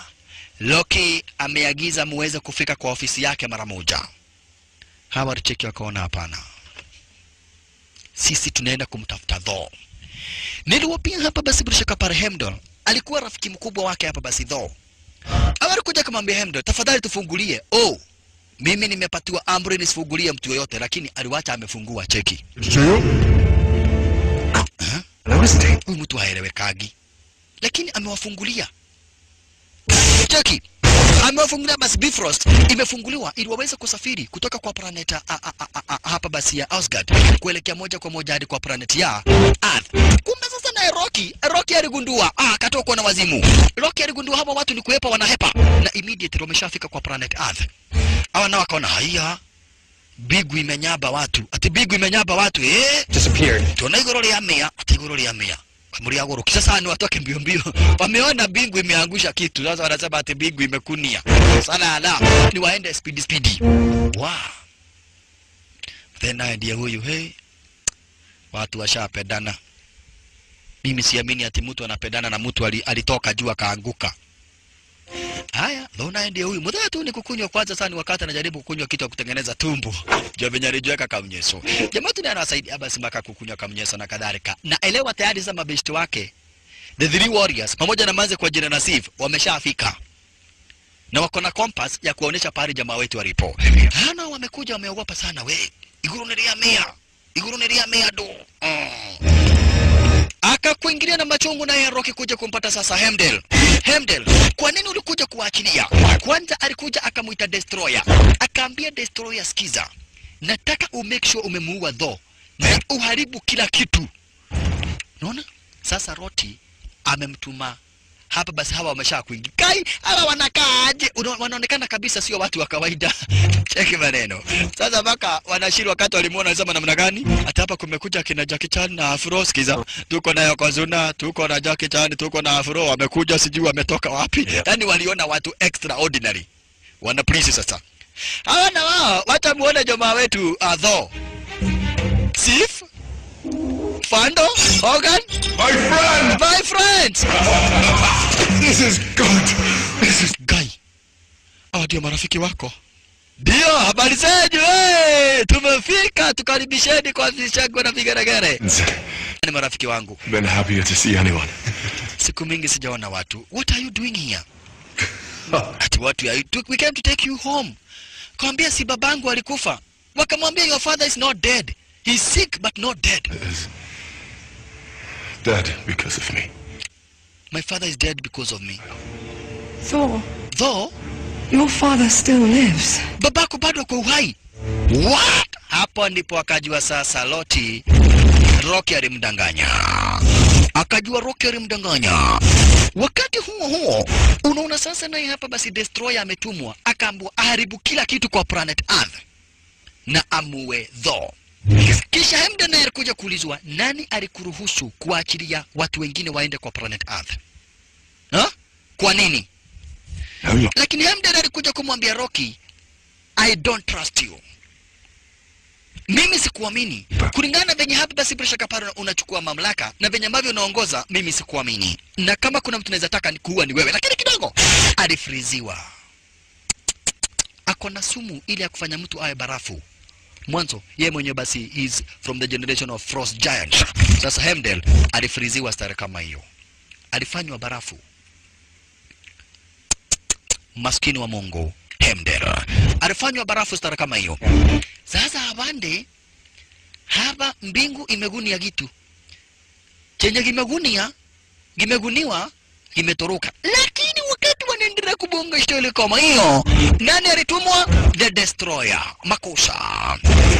Loki ameagiza muweze kufika kwa ofisi yake mara moja. Hawa cheki wakaona hapana. Sisi tunaenda kumtafuta Thor. Niliwapia hapa basi bila shaka pale Heimdall alikuwa rafiki mkubwa wake hapa basi Thor. Hawa alikuja kumwambia Heimdall, tafadhali tufungulie. Mimi nimepatiwa amri nisifungulie mtu yoyote, lakini aliwacha amefungua cheki. Huyu mtu haelewekagi. Lakini amewafungulia. Cheki. Amewafungulia basi Bifrost imefunguliwa ili waweze kusafiri kutoka kwa planet hapa basi ya Asgard kuelekea moja kwa moja hadi kwa planet ya Earth. Kumbe sasa na Rocky aligundua katokwa na wazimu. Rocky aligundua hapa watu ni kuepa wanahepa na immediately wameshafika kwa planet Earth. Hawa nao wakaona haya Bigu imenyaba watu. Ati Bigu imenyaba watu disappeared. Tuna igoro ya mea, ati igoro ya mea. Muri ya goro. Sasa ni watu wake mbio. Wameona Bigu imeangusha kitu. Sasa wanasema ati Bigu imekunia. Sana ni waende speedy. Wow. Then idea huyu watu washapendana. Mimi siamini ati mtu anapendana na mtu alitoka juu akaanguka. Haya, Lona ndiye huyu. Mudhaa tu ni kukunywa kwanza sana wakati anajaribu kukunywa kitu kutengeneza tumbo. Jovenya alijiweka kamnyeso. Jamaa tu anawasaidia basi mpaka kukunywa kamnyeso na kadhalika. Na elewa tayari za mabeshti wake. The Three Warriors pamoja na manze kwa jina Nasif wameshafika. Na wako na compass ya kuonesha pale jamaa wetu walipo. Hana wamekuja wameogopa sana Iguru neria mea do. Akakuingilia na machungu na Rocky kuja kumpata sasa Heimdall. Kwa nini ulikuja kuachilia? Kwanza alikuja akamuita Destroyer. Akaambia Destroyer sikiza. Nataka make sure umemuua Thor na uharibu kila kitu. Unaona? Sasa Rocky amemtuma hapa basi hawa wameshakuingia. Kai hawa wanakaaje? Wanaonekana kabisa sio watu wa kawaida. Cheki maneno. Sasa mpaka wanashiri wakati walimuona wanasema namna gani? Hata hapa kumekuja kina Jackie Chan na Afro sikiza. Tuko na Yokozuna, tuko na Jackie Chan, tuko na Afro, wamekuja sijui wametoka wapi. Yaani waliona watu extraordinary. Wana please sasa. Hawa na wao watamuona jamaa wetu Thor. Sif Fando, Hogan, my friends. This is good. This is Guy. Ndio marafiki wako. Ndio, habari zenu tumefika, tukaribisheni kwa vishago na vigeregere. Ni marafiki wangu. Been happier to see anyone. Siku mingi sijaona watu. What are you doing here? Ati watu we came to take you home. Kaambia si babangu alikufa. Wakamwambia your father is not dead. He's sick but not dead. Dead because of me. My father is dead because of me. Thor? Your father still lives. Babako bado ako uhai. What? Hapo ndipo akajua sasa Rocky alimdanganya. Wakati huo unaona sasa naye hapa basi Destroyer ametumwa akaambiwa aharibu kila kitu kwa planet Earth na amue Thor. Kisha Heimdall alikuja kuulizwa nani alikuruhusu kuachilia watu wengine waende kwa planet Earth? Kwa nini? Lakini Heimdall alikuja kumwambia Rocky, I don't trust you. Mimi sikuamini. Kulingana na venye hapa basi Pressure Kaparo unachukua mamlaka na venye ambavyo unaongoza mimi sikuamini. Na kama kuna mtu anaweza taka kuua ni wewe. Lakini kidogo alifriziwa. Akona sumu ili ya kufanya mtu awe barafu. Mwanzo yeye mwenyewe basi is from the generation of frost giants. Sasa Heimdall alifriziwa stare kama hiyo. Alifanywa barafu. Maskini wa Mungu Heimdall alifanywa barafu stare kama hiyo. Sasa abande hapa mbingu imegunia kitu chenye kimeguniwa kimetoroka. Lakini wakati wanaendelea kubonga shtole kama hiyo, nani alitumwa? The Destroyer. Makosa.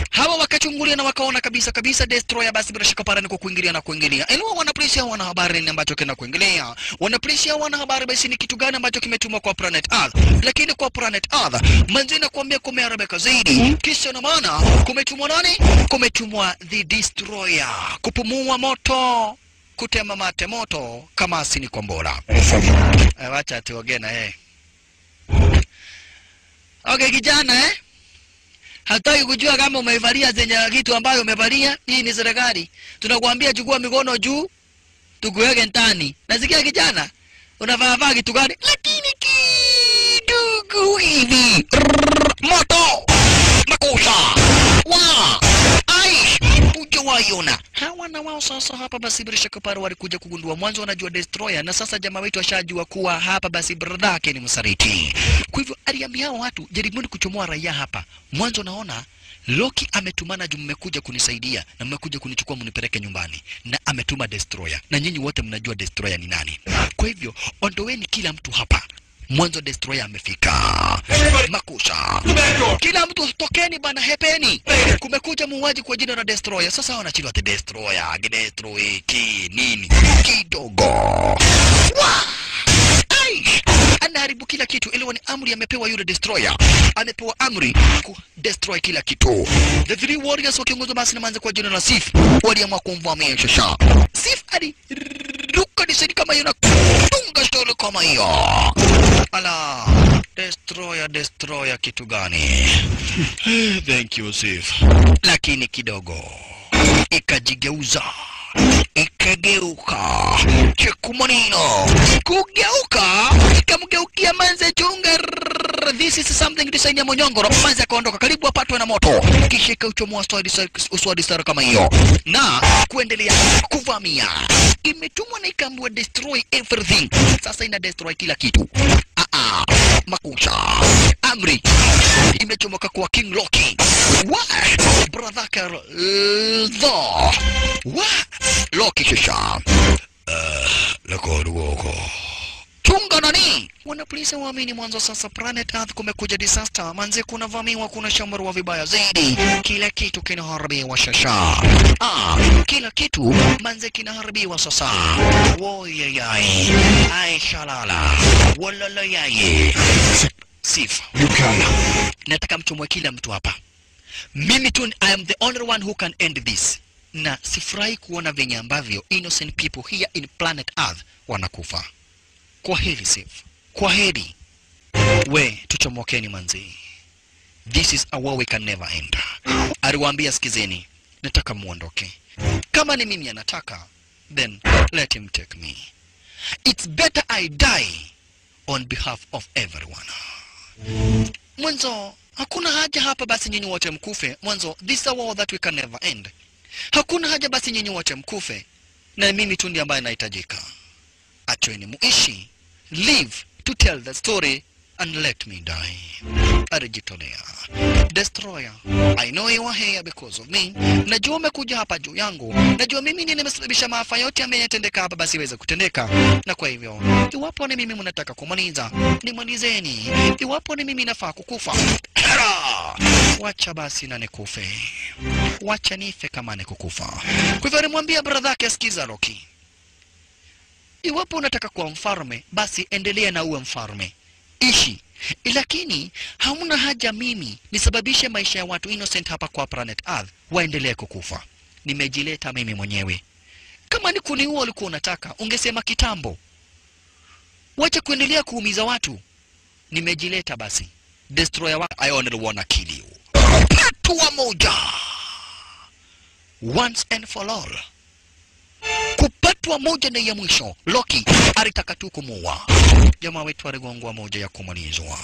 Hawa wakachungulia na wakaona kabisa Destroyer basi bila shaka parani kwa kuingilia. Eno wanapressure wana habari ni ambacho kina kuingilia. Wanapressure wana habari basi ni kitu gani ambacho kimetumwa kwa planet Earth. Lakini kwa planet Earth manzina kuambia kumeharibika zaidi. Kisha na maana kumetumwa nani? Kumetumwa the Destroyer. Kupumua moto, kutema mate moto kama asini kombora. Wacha tuongee na Okay kijana hataki kujua kama umeivalia zenye kitu ambayo umevalia. Hii ni serikali. Tunakuambia chukua mikono juu tukuweke ndani. Nasikia kijana unavaa kitu gani? Lakini kidogo hivi moto makosa aish waiona. Hawa na wao sasa hapa basi Pressure Kaparo walikuja kugundua mwanzo wanajua Destroyer na sasa jamaa wetu ashajua kuwa hapa basi bradake ni msaliti. Kwa hivyo aliambia hao watu jaribuni kuchomoa raia hapa. Mwanzo naona Loki ametumana juu mmekuja kunisaidia na mmekuja kunichukua mnipeleke nyumbani na ametuma Destroyer. Na nyinyi wote mnajua Destroyer ni nani. Kwa hivyo ondoweni kila mtu hapa. mwanzo destroyer amefika. Makusha, kila mtu tokeni bana, hepeni, kumekuja muuaji kwa jina la destroyer. Sasa wanachiliwa the destroyer, destroy nini kidogo. Anaharibu kila kitu. Elewa ni amri amepewa yule destroyer. Amepewa amri ku destroy kila kitu. The three warriors wakiongozwa basi na manze kwa jina la Sif waliamua kumvamia Shasha. Sif hadi ruka disedi kama hiyo na kutunga stole kama hiyo. Ala, destroyer kitu gani? Thank you Sif. Lakini kidogo ikajigeuza, ikageuka chekumonino, kugeuka ikamgeukia manze chunga. This is something design ya monyongoro. Manze akaondoka karibu apatwe na moto, kisha ikauchomoa uswadi sara kama hiyo na kuendelea kuvamia. Imetumwa na ikaambiwa destroy everything. Sasa ina destroy kila kitu. Makusha, amri imechomoka kwa King Loki. Brother Carl Loki Shasha. Lako chunga nani? Wana polisi waamini mwanzo sasa planet Earth kumekuja disaster. Manze kuna vamiwa, kuna shambuliwa vibaya zaidi. Kila kitu kinaharibiwa Shasha. Kila kitu manze kinaharibiwa sasa. Woyayai. Aishalala. Walalayai. Sif. You can. Nataka mchomwe kila mtu hapa. Mimi tu I am the only one who can end this. Na sifurahi kuona venye ambavyo innocent people here in planet Earth wanakufa. Kwa heri Sif. Kwa heri. We, tuchomokeni manzi. This is a war we can never end. Aliwaambia sikizeni, nataka muondoke. Kama ni mimi anataka, then let him take me. It's better I die on behalf of everyone. Mwanzo, hakuna haja hapa basi nyinyi wote mkufe. Mwanzo, this is a war that we can never end. Hakuna haja basi nyinyi wote mkufe. Na mimi tu ndiye ambaye nahitajika. Achweni muishi. Live to tell the story and let me die. Arijitolea. Destroyer, I know you are here because of me. Najua umekuja hapa juu yangu. Najua mimi ndiye nimesababisha maafa yote yameyatendeka hapa basi iweze kutendeka. Na kwa hivyo, iwapo ni mimi mnataka kumaliza, nimalizeni. Iwapo ni mimi nafaa kukufa, wacha basi na nikufe. Wacha nife kama nikukufa. Kwa hivyo alimwambia brother yake, sikiza Loki. Iwapo unataka kuwa mfalme, basi endelea na uwe mfalme. Ishi. Lakini hamna haja mimi nisababishe maisha ya watu innocent hapa kwa planet Earth waendelee kukufa. Nimejileta mimi mwenyewe. Kama ni kuniua ulikuwa unataka, ungesema kitambo. Wacha kuendelea kuumiza watu. Nimejileta basi. Destroyer wako, I only wanna kill you. Hatua moja. Once and for all. Kupatwa moja na ya mwisho. Loki alitaka tu kumuua. Jamaa wetu aligongwa moja ya kumalizwa.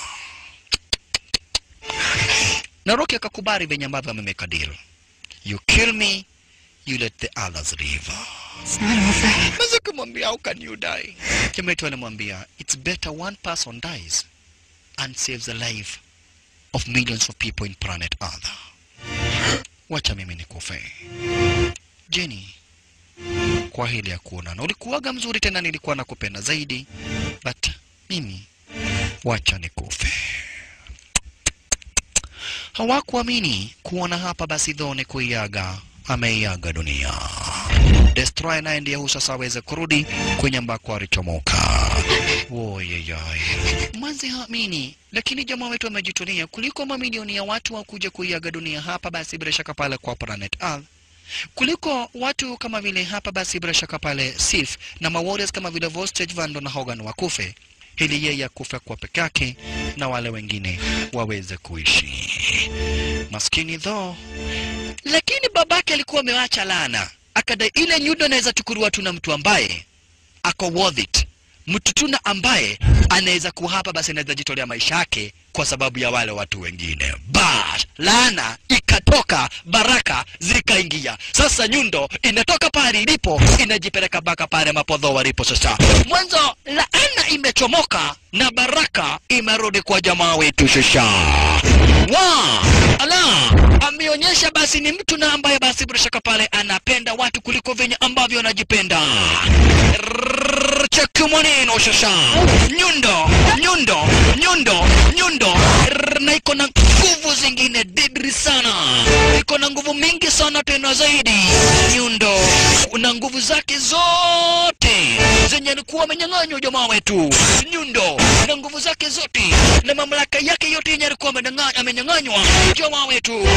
Na Loki akakubali venye ambavyo amemeka deal. You kill me, you let the others live. It's not over. Maza kumwambia, how can you die? Jamaa wetu alimwambia, it's better one person dies and saves the life of millions of people in planet Earth. Wacha mimi nikufe. Jenny, kwa hili ya kuonana. Ulikuwaga mzuri tena nilikuwa nakupenda zaidi. But mimi, wacha nikufe. Hawakuamini kuona hapa basi Dhoni kuiaga. Ameiaga dunia. Destroyer naye ndiye sasa aweze kurudi kwenye ambako alichomoka. Woyeyai. Manzi haamini. Lakini jamaa wetu amejitolea kuliko mamilioni ya watu wakuja kuiaga dunia hapa basi bila shaka pale kwa planet Earth. Kuliko watu kama vile hapa basi bila shaka pale Sif na mawarriors kama vile Vostage, Vando na Hogan wakufe. Hili yeye akufe kwa peke yake na wale wengine waweze kuishi. Maskini though. Lakini babake alikuwa amewacha laana. Akadai ile nyundo naweza chukuliwa tu na mtu ambaye ako worth it. Mtu tuna ambaye anaweza kuhapa basi anaweza jitolea maisha yake kwa sababu ya wale watu wengine. Bash, laana ikatoka, baraka zikaingia. Sasa nyundo inatoka pale ilipo, inajipeleka baka pale mapodho walipo sasa. Mwanzo laana imechomoka na baraka imerudi kwa jamaa wetu sasa. Ala, ameonyesha basi ni mtu na ambaye basi bila shaka pale anapenda watu kuliko venye ambavyo anajipenda. Cheki maneno sasa. Nyundo iko na nguvu mingi sana tena zaidi. Nyundo na nguvu zake zote zenye alikuwa amenyang'anywa jamaa wetu. Nyundo na nguvu zake zote na mamlaka yake yote yenye alikuwa amenyang'anywa jamaa wetu.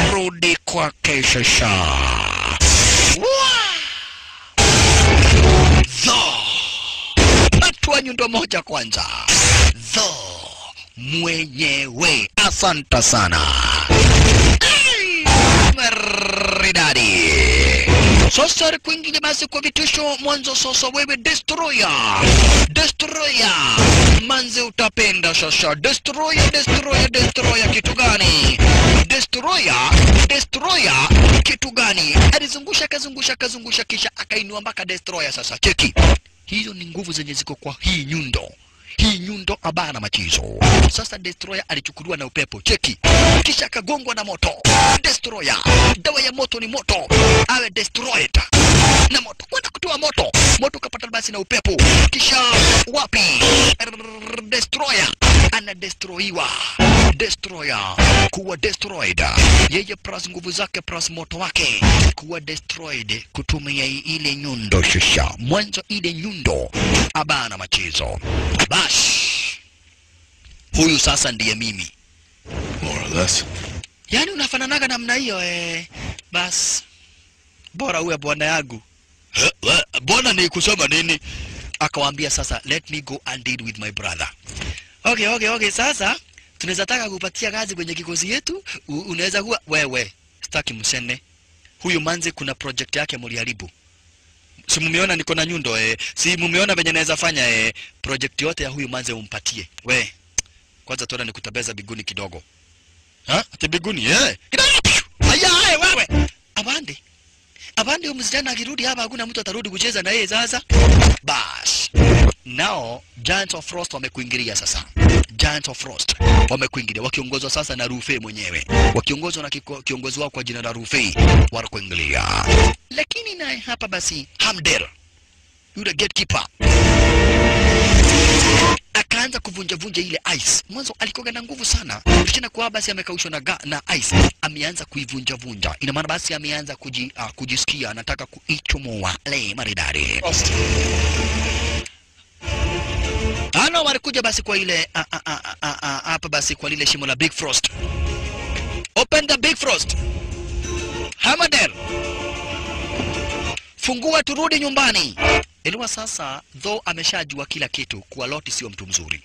Ikarudi kwake sasa. Atua nyundo moja kwanza. Mwenyewe. Asante sana. Maridadi. Sasa kuingia basi kwa vitisho mwanzo. Sasa wewe Destroyer. Manze utapenda sasa. Destroyer kitu gani? Destroyer kitu gani? Alizungusha kazungusha kisha akainua mpaka Destroyer sasa. Cheki. Hizo ni nguvu zenye ziko kwa hii nyundo. Hii nyundo abana machizo. Sasa Destroyer alichukuliwa na upepo. Cheki. Kisha akagongwa na moto. Destroyer. Dawa ya moto ni moto. Awe destroyed. Na moto. Kwenda kutoa moto. Moto kapata basi na upepo. Kisha wapi? Destroyer. Anadestroyiwa. Destroyer. Kuwa destroyed. Yeye plus nguvu zake plus moto wake. Kuwa destroyed. Kutumia ile nyundo shisha. Mwanzo ile nyundo. Abana machizo. Bash. Huyu sasa ndiye mimi. More or less. Yani unafananaga namna hiyo Bas. Bora uwe bwana yangu. Bwana ni kusema nini? Akawaambia sasa let me go and deal with my brother. Okay. Sasa tunaweza taka kupatia kazi kwenye kikosi yetu. Unaweza kuwa wewe. Sitaki msene. Huyu manze kuna project yake mliharibu. Si mumeona niko na nyundo Si mumeona venye naweza fanya project yote ya huyu manze umpatie. We. Kwanza tuona nikutabeza biguni kidogo. Ati biguni kidogo. Aya wewe. Abande umzijana akirudi hapa hakuna mtu atarudi kucheza na yeye sasa. Bas. Now Giants of Frost wamekuingilia sasa. Giants of Frost wamekuingilia wakiongozwa sasa na Rufei mwenyewe. Wakiongozwa na kiongozi wao kwa jina la Rufei wanakuingilia. Lakini naye hapa basi Hamder yule gatekeeper akaanza kuvunja ile ice. Mwanzo alikuwa na nguvu sana. Kisha kwa basi amekaushwa na ice. Ameanza kuivunja. Ina maana basi ameanza kujisikia anataka kuichomoa le maridari. Walikuja basi kwa ile hapa basi kwa lile shimo la Big Frost. Open the Big Frost. Hamder. Fungua turudi nyumbani. Elwa sasa though ameshajua kila kitu kuwa Loti sio mtu mzuri.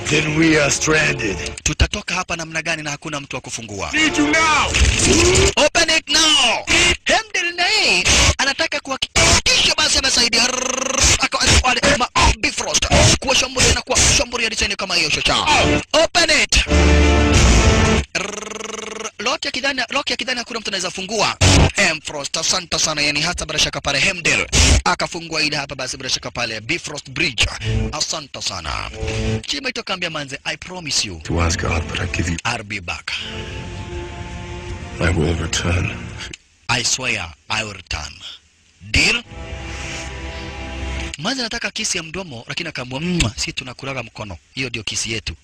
Then we are stranded. Tutatoka hapa namna gani na hakuna mtu wa kufungua? Need you now. Open it now. Hamder naye anataka kuhakikisha basi amesaidia Big Frost kwa shambulia na kwa shambulia design kama hiyo shosha. Open it. Loki akidhani hakuna mtu anaweza fungua. Frost asante sana yani hata bila shaka pale Hamder akafungua ile hapa basi bila shaka pale Bifrost Bridge. Asante sana. Chima itokaambia manze I promise you to ask God but I give you I'll be back. I will return. I swear I will return. Deal? Manze nataka kisi ya mdomo lakini akamwambia si tunakulaga mkono. Hiyo ndio kisi yetu.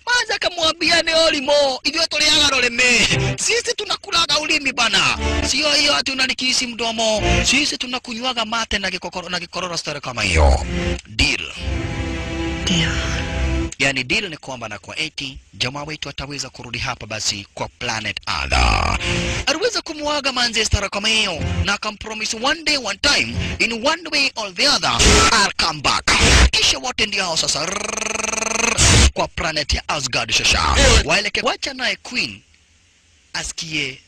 Manze akamwambia ne olimo hivyo tuliaga roleme. Sisi tunakulaga ulimi bana. Sio hiyo ati unanikisi mdomo. Sisi tunakunywaga mate na kikororo stare kama hiyo. Deal. Yani deal ni kwamba na kwa 80 jamaa wetu ataweza kurudi hapa basi kwa planet Ada. Aliweza kumuaga manze stara kama hiyo na akampromise one day one time in one way or the other I'll come back. Kisha wote ndio sasa kwa planet ya Asgard shasha. Waeleke wacha naye Queen asikie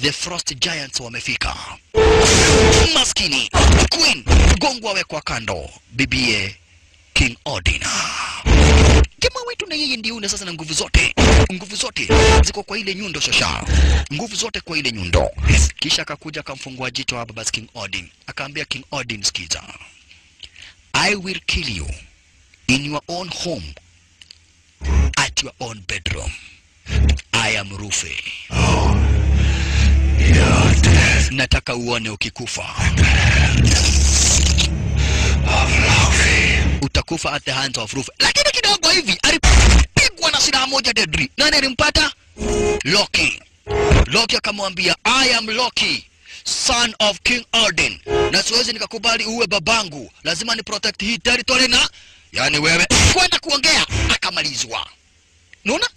the Frost Giants wamefika. Maskini Queen gongwa wekwa kando bibie King Odin. Jamaa wetu na yeye ndiye una sasa na nguvu zote ziko kwa ile nyundo shasha. Nguvu zote kwa ile nyundo. Kisha akakuja akamfungua jicho hapa basi King Odin. Akaambia King Odin sikiza. I will kill you in your own home at your own bedroom. I am Rufei. Oh, you're dead. Nataka uone ukikufa. Of Rufei. Utakufa at the hands of Rufei. Lakini kidogo hivi alipigwa na silaha moja deadly. Nani alimpata? Loki. Loki akamwambia, I am Loki, son of King Odin. Na siwezi nikakubali uwe babangu. Lazima ni protect hii territory na yani wewe kwenda kuongea akamalizwa. Unaona?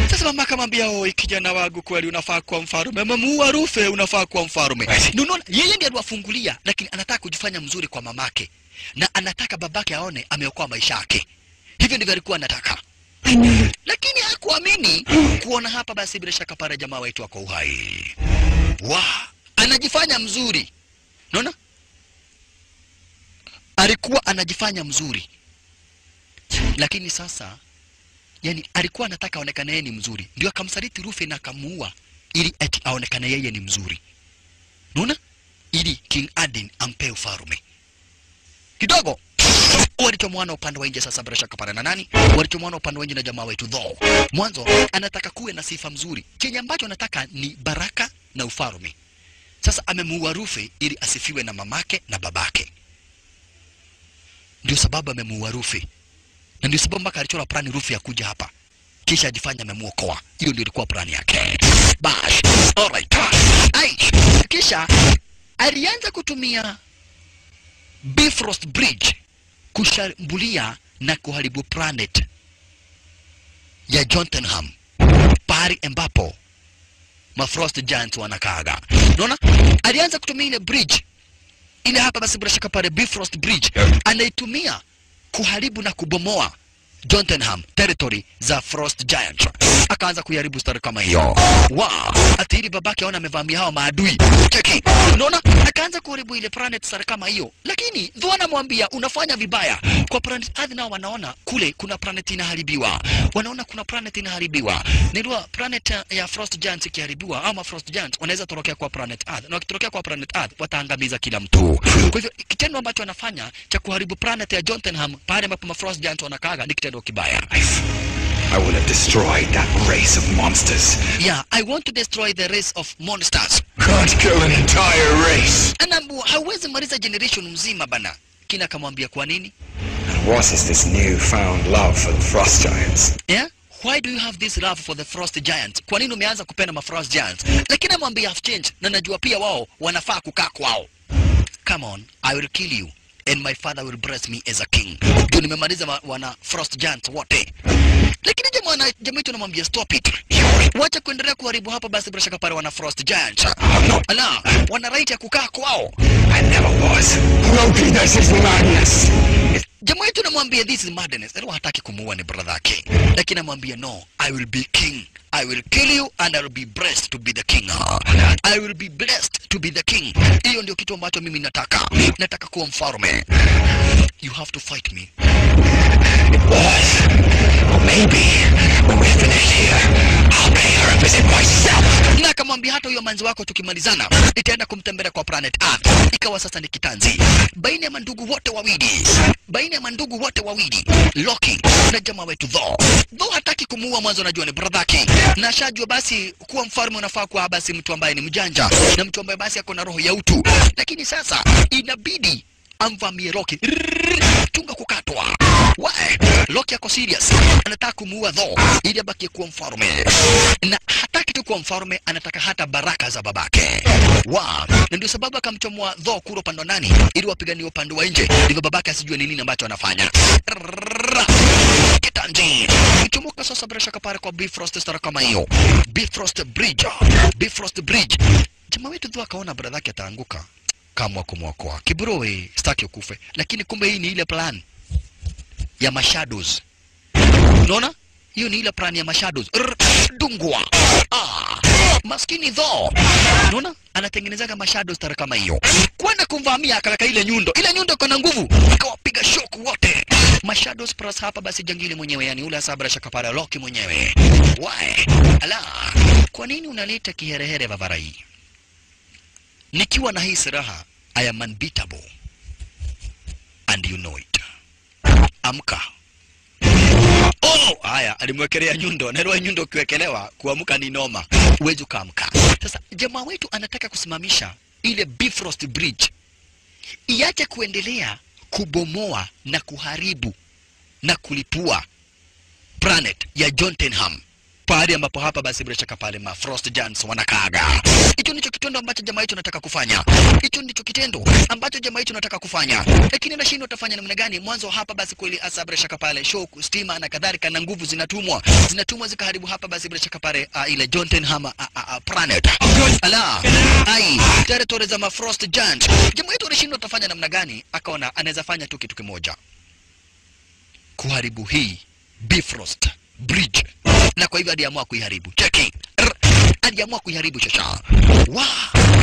Sasa mama akamwambia, "Oi kijana wangu, kweli unafaa kuwa mfalme. Mama Rufe unafaa kuwa mfalme." Unaona? Yeye ndiye aliwafungulia, lakini anataka kujifanya mzuri kwa mamake. Na anataka babake aone ameokoa maisha yake. Hivyo ndivyo alikuwa anataka. Lakini hakuamini kuona hapa basi bila shaka pale jamaa wetu wako uhai. Anajifanya mzuri. Unaona? Alikuwa anajifanya mzuri. Lakini sasa yani alikuwa anataka aonekane yeye ni mzuri. Ndio akamsaliti Rufe na akamuua ili eti aonekane yeye ni mzuri. Unaona? Ili King Odin ampe ufalme. Kidogo walichomwana upande wa nje sasa bila shaka pale na nani? Walichomwana upande wa nje na jamaa wetu Thor. Mwanzo anataka kuwe na sifa mzuri. Kile ambacho anataka ni baraka na ufalme. Sasa amemuua Rufe ili asifiwe na mamake na babake. Ndio sababu amemuua Rufe. Na ndio sababu mpaka alichora plani Rufe ya kuja hapa. Kisha ajifanya amemuokoa. Hiyo ndio ilikuwa plani yake. Bash. Alright. Kisha alianza kutumia Bifrost Bridge kushambulia na kuharibu planet ya Jotunheim, pahali ambapo Frost Giants wanakaga. Unaona? Alianza kutumia ile bridge ile hapa basi bila shaka pale Bifrost Bridge anaitumia kuharibu na kubomoa Jotunheim territory za Frost Giants. Akaanza kuharibu story kama hiyo. Ati ili babake aona amevamia hao maadui. Cheki. Unaona? Akaanza kuharibu ile planet story kama hiyo. Lakini Thor anamwambia unafanya vibaya. Kwa planet Earth nao wanaona kule kuna planet inaharibiwa. Wanaona kuna planet inaharibiwa. Ndio planet ya Frost Giants ikiharibiwa ama Frost Giants wanaweza torokea kwa planet Earth. Na wakitorokea kwa planet Earth wataangamiza kila mtu. Kwa hivyo kitendo ambacho wanafanya cha kuharibu planet ya Jotunheim pale ambapo Frost Giants wanakaga ni kitendo kibaya. I will have destroyed that race of monsters. Yeah, I want to destroy the race of monsters. Can't kill an entire race. Anabu hawezi maliza generation mzima bana. Kina kamwambia kwa nini? And what is this newfound love for the Frost Giants? Yeah? Why do you have this love for the Frost Giants? Kwa nini umeanza kupenda Frost Giants? Lakini amwambia have changed na najua pia wao wanafaa kukaa kwao. Come on, I will kill you and my father will bless me as a king. Ndio nimemaliza wana Frost Giants wote. Lakini jamaa wetu anamwambia stop it. Wacha kuendelea kuharibu hapa basi bila shaka pale wana Frost Giants. Ala, wana right ya kukaa kwao. I never was. Loki, this is madness. Jamaa wetu anamwambia this is madness. Leo hataki kumuua ni brother yake. Lakini anamwambia no, I will be king. I will kill you and I will be blessed to be the king. I will be blessed to be the king. Hiyo ndio kitu ambacho mimi nataka. Nataka kuwa mfalme. You have to fight me. It was. Or maybe when we finish here, I'll pay her a visit myself. Na akamwambia hata huyo manzi wako tukimalizana, nitaenda kumtembelea kwa planet Earth. Ikawa sasa ni kitanzi. Baina ya mandugu wote wawili. Loki na jamaa wetu Thor. Thor hataki kumuua mwanzo, najua ni brother yake. Na ashajua basi kuwa mfalme unafaa kuwa basi mtu ambaye ni mjanja na mtu ambaye basi ako na roho ya utu. Lakini sasa inabidi amvamie Loki. Chunga kukatwa. Loki ako serious. Anataka kumuua Thor ili abaki kuwa mfalme. Na hataki tu kuwa mfalme, anataka hata baraka za babake. Na ndio sababu akamchomoa Thor kule upande nani ili wapiganie upande wa nje. Ndivyo babake asijue ni nini ambacho anafanya. Kitanzi. Kichomoka sasa bila shaka pale kwa Bifrost Star kama hiyo. Bifrost Bridge. Jamaa wetu Thor akaona brother yake ataanguka. Kamwa kumwokoa. Kibrowe sitaki ukufe. Lakini kumbe hii ni ile plan ya mashadows. Unaona? Hiyo ni ile plan ya mashadows. Dungwa. Maskini Thor. Unaona? Anatengenezaga mashadows tara kama hiyo. Kwenda kumvamia akaweka ile nyundo. Ile nyundo iko na nguvu. Ikawapiga shock wote. Mashadows plus hapa basi jangili mwenyewe, yani ule asabra shakapara Loki mwenyewe. Ala. Kwa nini unaleta kiherehere vavarai? Nikiwa na hii silaha, I am unbeatable. And you know it. Amka. Haya, alimwekelea nyundo. Nero nyundo kiwekelewa, kuamka ni noma. Uwezo kaamka. Sasa jamaa wetu anataka kusimamisha ile Bifrost Bridge. Iache kuendelea kubomoa na kuharibu na kulipua planet ya Jotunheim, pahali ambapo hapa basi bila shaka pale ma Frost Giants wanakaaga. Hicho ndicho kitendo ambacho jamaa yetu anataka kufanya. Hicho ndicho kitendo ambacho jamaa yetu anataka kufanya. Lakini anashindwa atafanya namna gani? Mwanzo hapa basi kweli asa bila shaka pale shock, stima na kadhalika na nguvu zinatumwa zikaharibu hapa basi bila shaka pale ile Jotunheim planet. Ala, territory za ma Frost Giants. Jamaa yetu anashindwa atafanya namna gani? Akaona anaweza fanya tu kitu kimoja. Kuharibu hii Bifrost Bridge. Na kwa hivyo aliamua kuiharibu. Cheki. Aliamua kuiharibu shasha.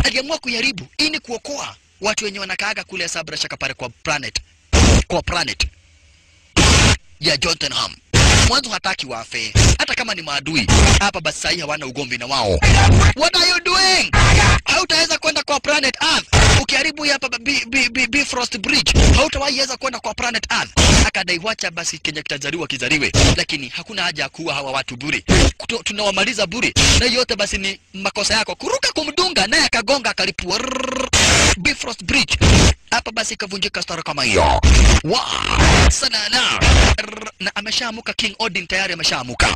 Aliamua kuiharibu ili kuokoa watu wenye wanakaaga kule sabra shaka pale kwa planet ya Jotunheim. Mwanzo hataki wafe, hata kama ni maadui. Hapa basi sahi hawana ugomvi na wao. What are you doing? Hautaweza kwenda kwa planet Earth. Ukiharibu hapa Bifrost Bridge, hautaweza kwenda kwa planet Earth. Akadai wacha basi Kenya kitazaliwa kizaliwe, lakini hakuna haja ya kuua hawa watu bure. Tunawamaliza bure. Na yote basi ni makosa yako. Kuruka kumdunga naye akagonga akalipua Bifrost Bridge. Hapa basi kavunjika stara kama hiyo. Sanana. Na ameshaamuka King Odin tayari ameshaamuka.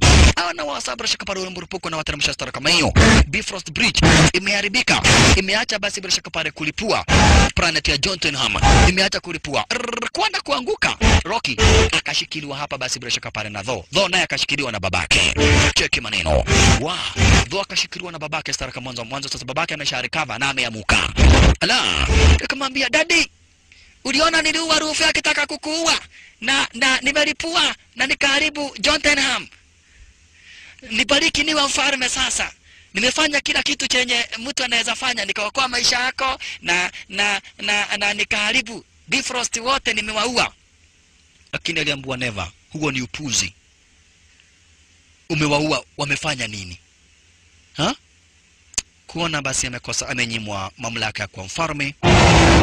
Na wasabra shaka pale mrupuko na wateremsha stara kama hiyo. Bifrost Bridge imeharibika. Imeacha basi bila shaka pale kulipua planet ya Jotunheim. Imeacha kulipua. Kwenda kuanguka. Rocky akashikiliwa hapa basi bila shaka pale na Thor naye akashikiliwa na babake. Cheki maneno. Thor akashikiliwa na babake stara kama mwanzo sasa babake amesharecover na ameamuka. Ala, akamwambia daddy, uliona niliua Rufu akitaka kukuua na nimelipua na nikaharibu Jotunheim. Nibariki niwe mfalme sasa. Nimefanya kila kitu chenye mtu anaweza fanya, nikaokoa maisha yako na nikaharibu Bifrost wote nimewaua. Lakini aliambiwa never, huo ni upuzi. Umewaua, wamefanya nini? Kuona basi amekosa, amenyimwa mamlaka kwa mfalme.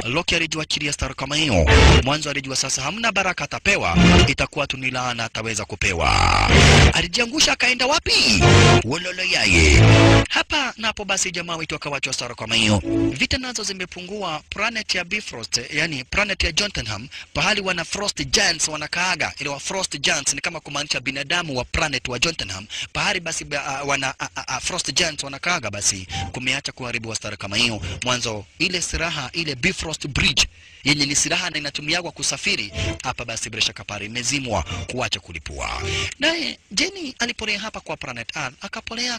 Loki alijua chiria star kama hiyo. Mwanzo alijua sasa hamna baraka atapewa, itakuwa tu ni laana ataweza kupewa. Alijiangusha akaenda wapi? Wololo yaye. Hapa napo basi jamaa wetu akawachwa star kama hiyo. Vita nazo zimepungua. Planet ya Bifrost, yani planet ya Jotunheim, pahali wana Frost Giants wanakaaga. Ile wa Frost Giants ni kama kumaanisha binadamu wa planet wa Jotunheim. Pahali basi wana Frost Giants wanakaaga basi kumeacha kuharibu stara kama hiyo. Mwanzo ile silaha ile Bifrost Bridge yenye ni silaha na inatumiagwa kusafiri hapa basi bila shaka pale imezimwa kuacha kulipua. Naye Jenny alipolea hapa kwa planet Earth, akatulia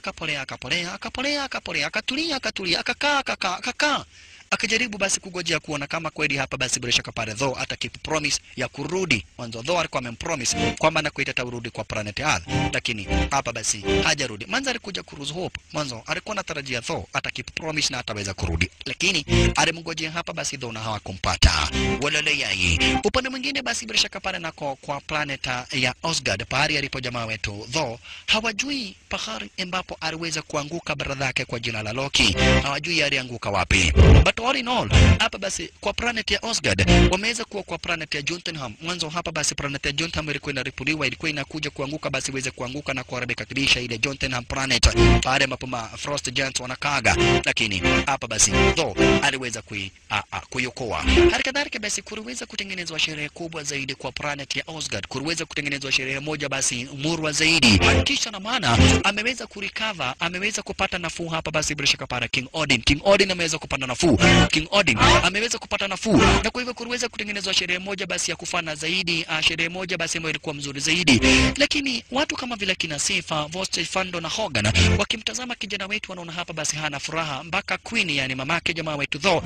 akakaa akajaribu basi kugojea kuona kama kweli hapa basi bila shaka pale Thor atakeep promise ya kurudi. Mwanzo Thor alikuwa amempromise kwamba anakuita tarudi kwa planet Earth, lakini hapa basi hajarudi. Mwanzo alikuja kuruhusu hope. Mwanzo alikuwa anatarajia Thor atakeep promise na ataweza kurudi, lakini alimngojea hapa basi Thor na hawakumpata. Walale yai. Upande mwingine basi bila shaka pale nako kwa planet ya Asgard, pahali alipo jamaa wetu Thor, hawajui pahali ambapo aliweza kuanguka brother yake kwa jina la Loki. Hawajui alianguka wapi. But all in all, hapa basi kwa planet ya Asgard wameweza kuwa kwa planet ya Jotunheim. Mwanzo hapa basi planet ya Jotunheim ilikuwa inaripuliwa, ilikuwa inakuja kuanguka basi iweze kuanguka na kuharibika kabisa ile Jotunheim planet pale ambapo ma Frost Giants wanakaaga, lakini hapa basi Thor aliweza kuiokoa. Halikadhalika basi kuliweza kutengenezwa sherehe kubwa zaidi kwa planet ya Asgard, kuliweza kutengenezwa sherehe moja basi murwa zaidi. Kisha na maana ameweza kurecover, ameweza kupata nafuu hapa basi bila shaka para King Odin ameweza kupata nafuu. King Odin ameweza kupata nafuu, na kwa hivyo kuliweza kutengenezwa sherehe moja basi ya kufana zaidi, sherehe moja basi ambayo ilikuwa mzuri zaidi. Lakini watu kama vile kina Sifa, Voste, Fando na Hogan wakimtazama kijana wetu wanaona hapa basi hana furaha, mpaka Queen yani mamake jamaa wetu Thor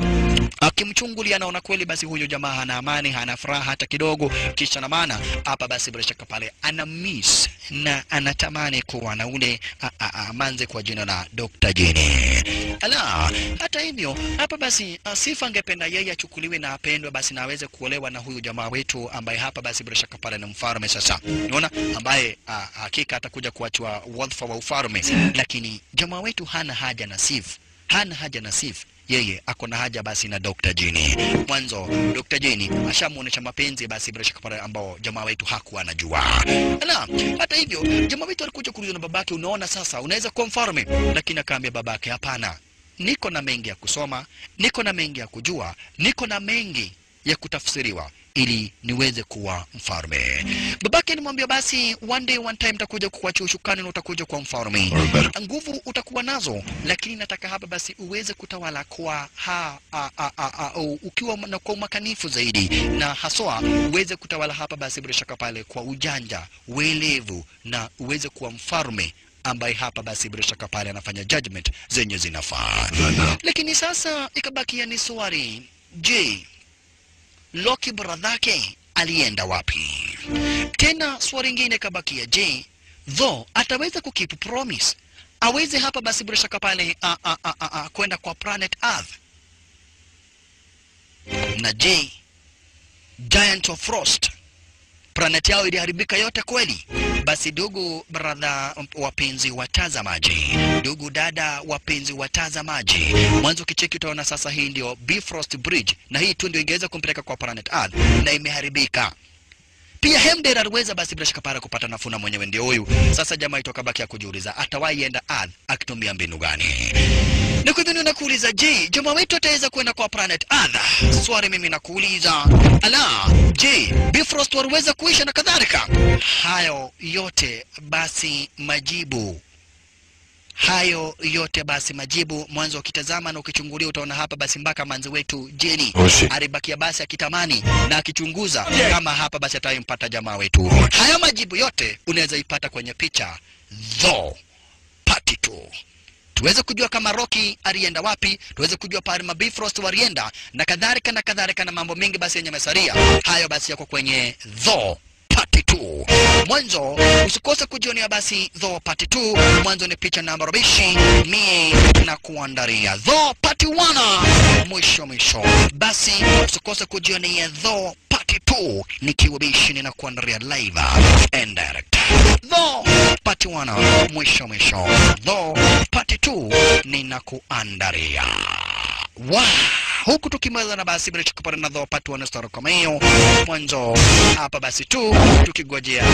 akimchungulia anaona kweli basi huyo jamaa hana amani, hana furaha hata kidogo. Kisha na maana hapa basi bila shaka pale ana miss na anatamani kuwa na ule manze kwa jina la Dr. Jenny. Ala, hata hivyo hapa basi Sifa angependa yeye achukuliwe na apendwe basi na aweze kuolewa na huyu jamaa wetu ambaye hapa basi bila shaka pale ni mfalme sasa. Unaona, ambaye hakika atakuja kuachwa wadhifa wa ufalme, lakini jamaa wetu hana haja na Sif. Yeye akona haja basi na Dr. Jenny. Mwanzo Dr. Jenny ashamuonesha mapenzi basi bila shaka pale ambao jamaa wetu hakuwa anajua. Ala, hata hivyo jamaa wetu alikuja kuuliza na babake, unaona sasa unaweza kuwa mfalme? Lakini akaambia babake, hapana, niko na mengi ya kusoma, niko na mengi ya kujua, niko na mengi ya kutafsiriwa. ili niweze kuwa mfalme. Babake alimwambia basi one day one time utakuja kuachia ushukani na utakuja kuwa mfalme. Nguvu utakuwa nazo, lakini nataka hapa basi uweze kutawala kwa ukiwa na kwa umakanifu zaidi, na haswa uweze kutawala hapa basi bila shaka pale kwa ujanja, uelevu, na uweze kuwa mfalme ambaye hapa basi bila shaka pale anafanya judgment zenye zinafaa. Lakini sasa ikabakia ni swali, je, Loki bradhake alienda wapi? Tena swali lingine ikabakia, je, Thor ataweza kukeep promise? Aweze hapa basi bila shaka pale kwenda kwa planet Earth? Na je, Giant of Frost planet yao iliharibika yote kweli? Basi ndugu brother wapenzi watazamaji, ndugu dada wapenzi watazamaji, mwanzo kicheki utaona sasa hii ndio Bifrost Bridge, na hii tu ndio ingeweza kumpeleka kwa planet Earth na imeharibika. Pia Hemder aliweza basi bila shaka para kupata nafuna mwenyewe ndio huyu. Sasa jamaa itoka baki ya kujiuliza atawahi enda Earth akitumia mbinu gani? Na kwa hivyo nakuuliza, je, jamaa wetu ataweza kwenda kwa planet Earth? Swali mimi nakuuliza. Ala, je, Bifrost waliweza kuisha na kadhalika? Hayo yote basi majibu. Hayo yote basi majibu, mwanzo ukitazama na ukichungulia utaona hapa basi mpaka manzi wetu Jenny alibakia basi akitamani na akichunguza kama hapa basi atampata jamaa wetu. Hayo majibu yote unaweza ipata kwenye picha Thor Part 2. Tuweze kujua kama Rocky alienda wapi, tuweze kujua pale Bifrost walienda na kadhalika na mambo mengi basi yenye mesaria. Hayo basi yako kwenye Thor Part 2. Mwanzo usikose kujionea basi Thor Part 2. Mwanzo ni picha namba 20 mie na kuandaria Thor Part 1 mwisho. Basi usikose kujionea Thor Part 2 nikiwa bishi na kuandaria live and direct. Thor Part 1 mwisho. Thor Part 2 ninakuandaria. Huku tukimaliza na basi bila chukupata na Thor Part 1 story kama hiyo. Mwanzo hapa basi tu tukigojea